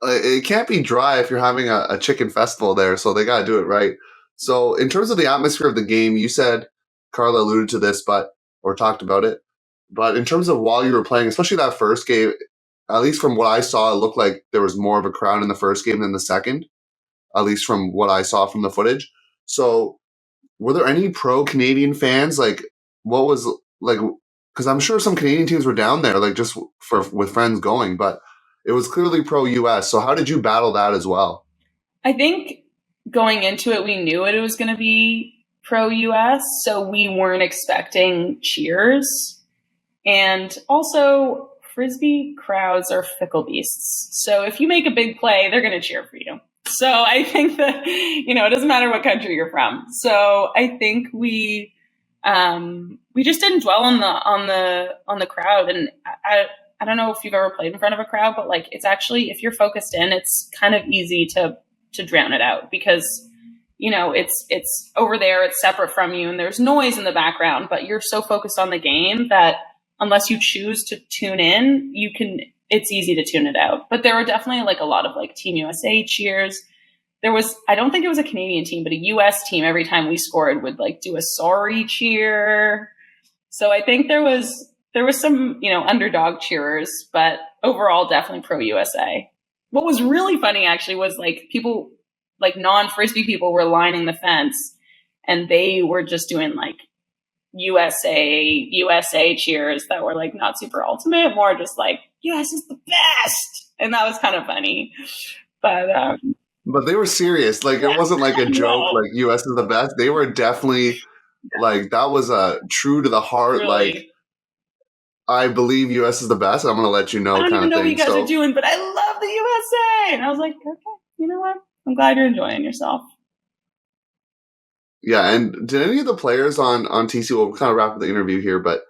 It can't be dry if you're having a chicken festival there, so they got to do it right. So in terms of the atmosphere of the game, you said, Carla alluded to this, but or talked about it. But in terms of while you were playing, especially that first game, at least from what I saw, it looked like there was more of a crowd in the first game than the second, at least from what I saw from the footage. So were there any pro Canadian fans? Like, what was like, because I'm sure some Canadian teams were down there, like just with friends going, but it was clearly pro US. So how did you battle that as well? I think going into it, we knew it was going to be pro US, so we weren't expecting cheers. And also, Frisbee crowds are fickle beasts. So if you make a big play, they're going to cheer for you. So I think that, it doesn't matter what country you're from. So I think we just didn't dwell on the crowd. And I don't know if you've ever played in front of a crowd, but like, it's actually, if you're focused in, it's kind of easy to drown it out because, it's over there, it's separate from you and there's noise in the background, but you're so focused on the game that unless you choose to tune in, it's easy to tune it out. But there were definitely like a lot of like Team USA cheers. I don't think it was a Canadian team, but a US team every time we scored would like do a sorry cheer. So I think there was some, underdog cheerers, but overall definitely pro USA. What was really funny actually was like people, like non-Frisbee people were lining the fence and they were just doing like USA cheers that were like not super ultimate, more just like US is the best, and that was kind of funny. But they were serious. Like it wasn't like a joke. Like US is the best. They were definitely like that was a true to the heart. Really? Like I believe US is the best. I'm gonna let you know. I don't even know what you guys are doing, but I love the USA. And I was like, okay, you know what? I'm glad you're enjoying yourself. Yeah, and did any of the players on TC, we'll kind of wrap up the interview here, but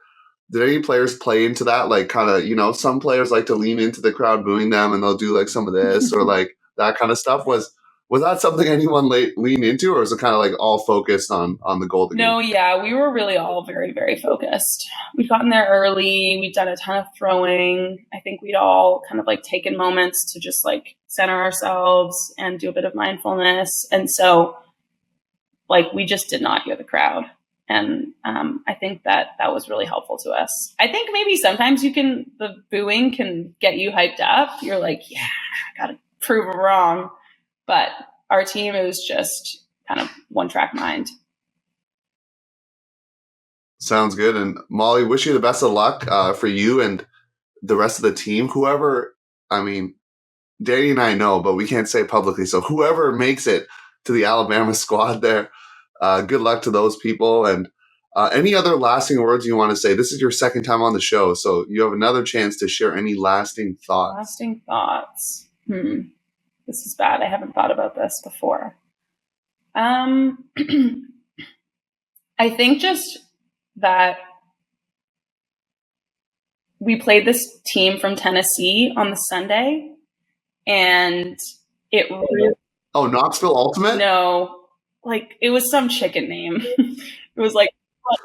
did any players play into that? Like kind of, some players like to lean into the crowd booing them and they'll do like some of this or like that kind of stuff. Was that something anyone leaned into, or was it kind of like all focused on the goal? No, yeah, we were really all very, very focused. We'd gotten there early. We'd done a ton of throwing. I think we'd all kind of like taken moments to just like center ourselves and do a bit of mindfulness. And so like we just did not hear the crowd. And I think that was really helpful to us. I think maybe sometimes the booing can get you hyped up. You're like, yeah, I got to prove it wrong. But our team, it was just kind of one track mind. Sounds good. And Molly, wish you the best of luck for you and the rest of the team. Whoever, Danie and I know, but we can't say it publicly. So whoever makes it to the Alabama squad there, good luck to those people. And any other lasting words you want to say? This is your second time on the show, so you have another chance to share any lasting thoughts. Lasting thoughts. This is bad. I haven't thought about this before. I think just that we played this team from Tennessee on the Sunday, and it really... Oh, Knoxville Ultimate? No. Like, it was some chicken name. It was like...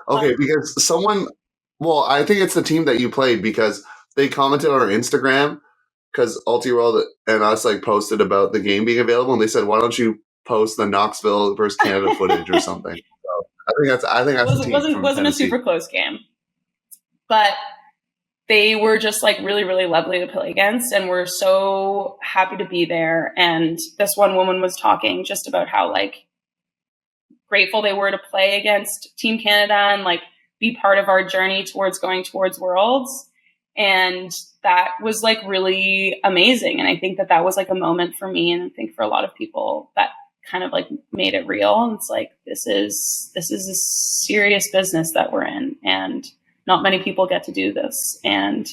Okay, because I think it's the team that you played because they commented on our Instagram because UltiWorld and us like posted about the game being available, and they said, "Why don't you post the Knoxville versus Canada footage or something?" So I think that's the team. Wasn't a super close game, but they were just like really, really lovely to play against, and we're so happy to be there. And this one woman was talking just about how like grateful they were to play against Team Canada and like be part of our journey towards going towards Worlds. And that was like really amazing. And I think that was like a moment for me. And I think for a lot of people that kind of like made it real. And it's like, this is a serious business that we're in, and not many people get to do this. And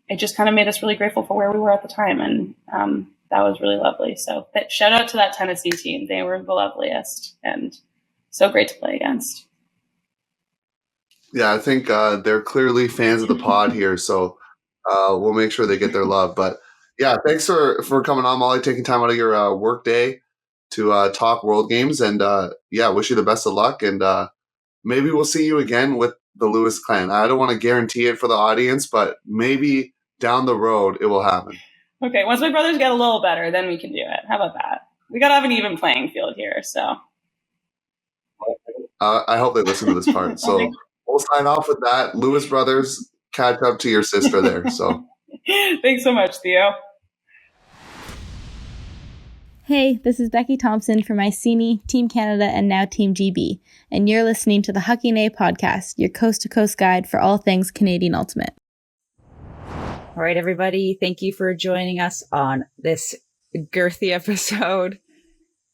it just kind of made us really grateful for where we were at the time. And that was really lovely. So shout out to that Tennessee team. They were the loveliest and so great to play against. Yeah, I think they're clearly fans of the pod here, so we'll make sure they get their love. But yeah, thanks for coming on, Molly, taking time out of your work day to talk World Games. And wish you the best of luck. And maybe we'll see you again with the Lewis clan. I don't want to guarantee it for the audience, but maybe down the road it will happen. Okay, once my brothers get a little better, then we can do it. How about that? We got to have an even playing field here, so. I hope they listen to this part. So we'll sign off with that. Lewis brothers, catch up to your sister there. So thanks so much, Theo. Hey, this is Becky Thompson from Iceni, Team Canada, and now Team GB, and you're listening to the Huckin Eh podcast, your coast-to-coast guide for all things Canadian Ultimate. All right, everybody, thank you for joining us on this girthy episode.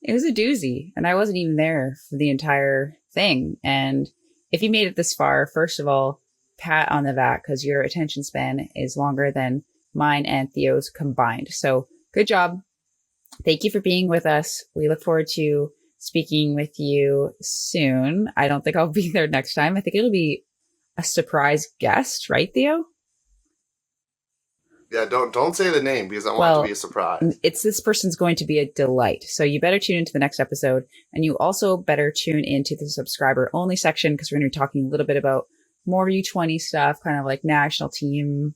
It was a doozy, and I wasn't even there for the entire thing. And if you made it this far, first of all, pat on the back, because your attention span is longer than mine and Theo's combined. So good job. Thank you for being with us. We look forward to speaking with you soon. I don't think I'll be there next time. I think it'll be a surprise guest, right, Theo? Yeah, don't say the name because I want it to be a surprise. This person's going to be a delight. So you better tune into the next episode, and you also better tune into the subscriber only section because we're going to be talking a little bit about more U20 stuff, kind of like national team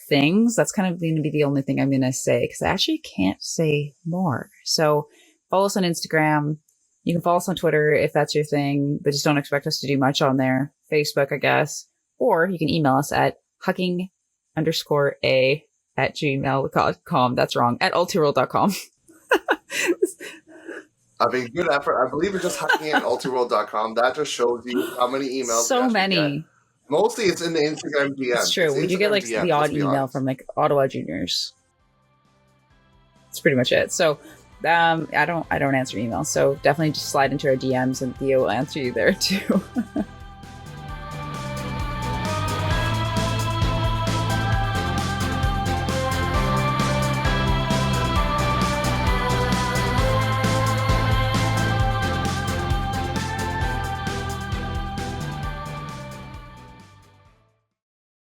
things. That's kind of going to be the only thing I'm going to say because I actually can't say more. So follow us on Instagram. You can follow us on Twitter if that's your thing, but just don't expect us to do much on there. Facebook, I guess. Or you can email us at hucking_a@gmail.com. That's wrong. At ultiworld.com. I mean, good effort. I believe it's just hucking@ultiworld.com. That just shows you how many emails. So many. Get. Mostly it's in the Instagram DMs. It's true. We do get like the odd email from like Ottawa Juniors. That's pretty much it. So I don't answer emails. So definitely just slide into our DMs and Theo will answer you there too.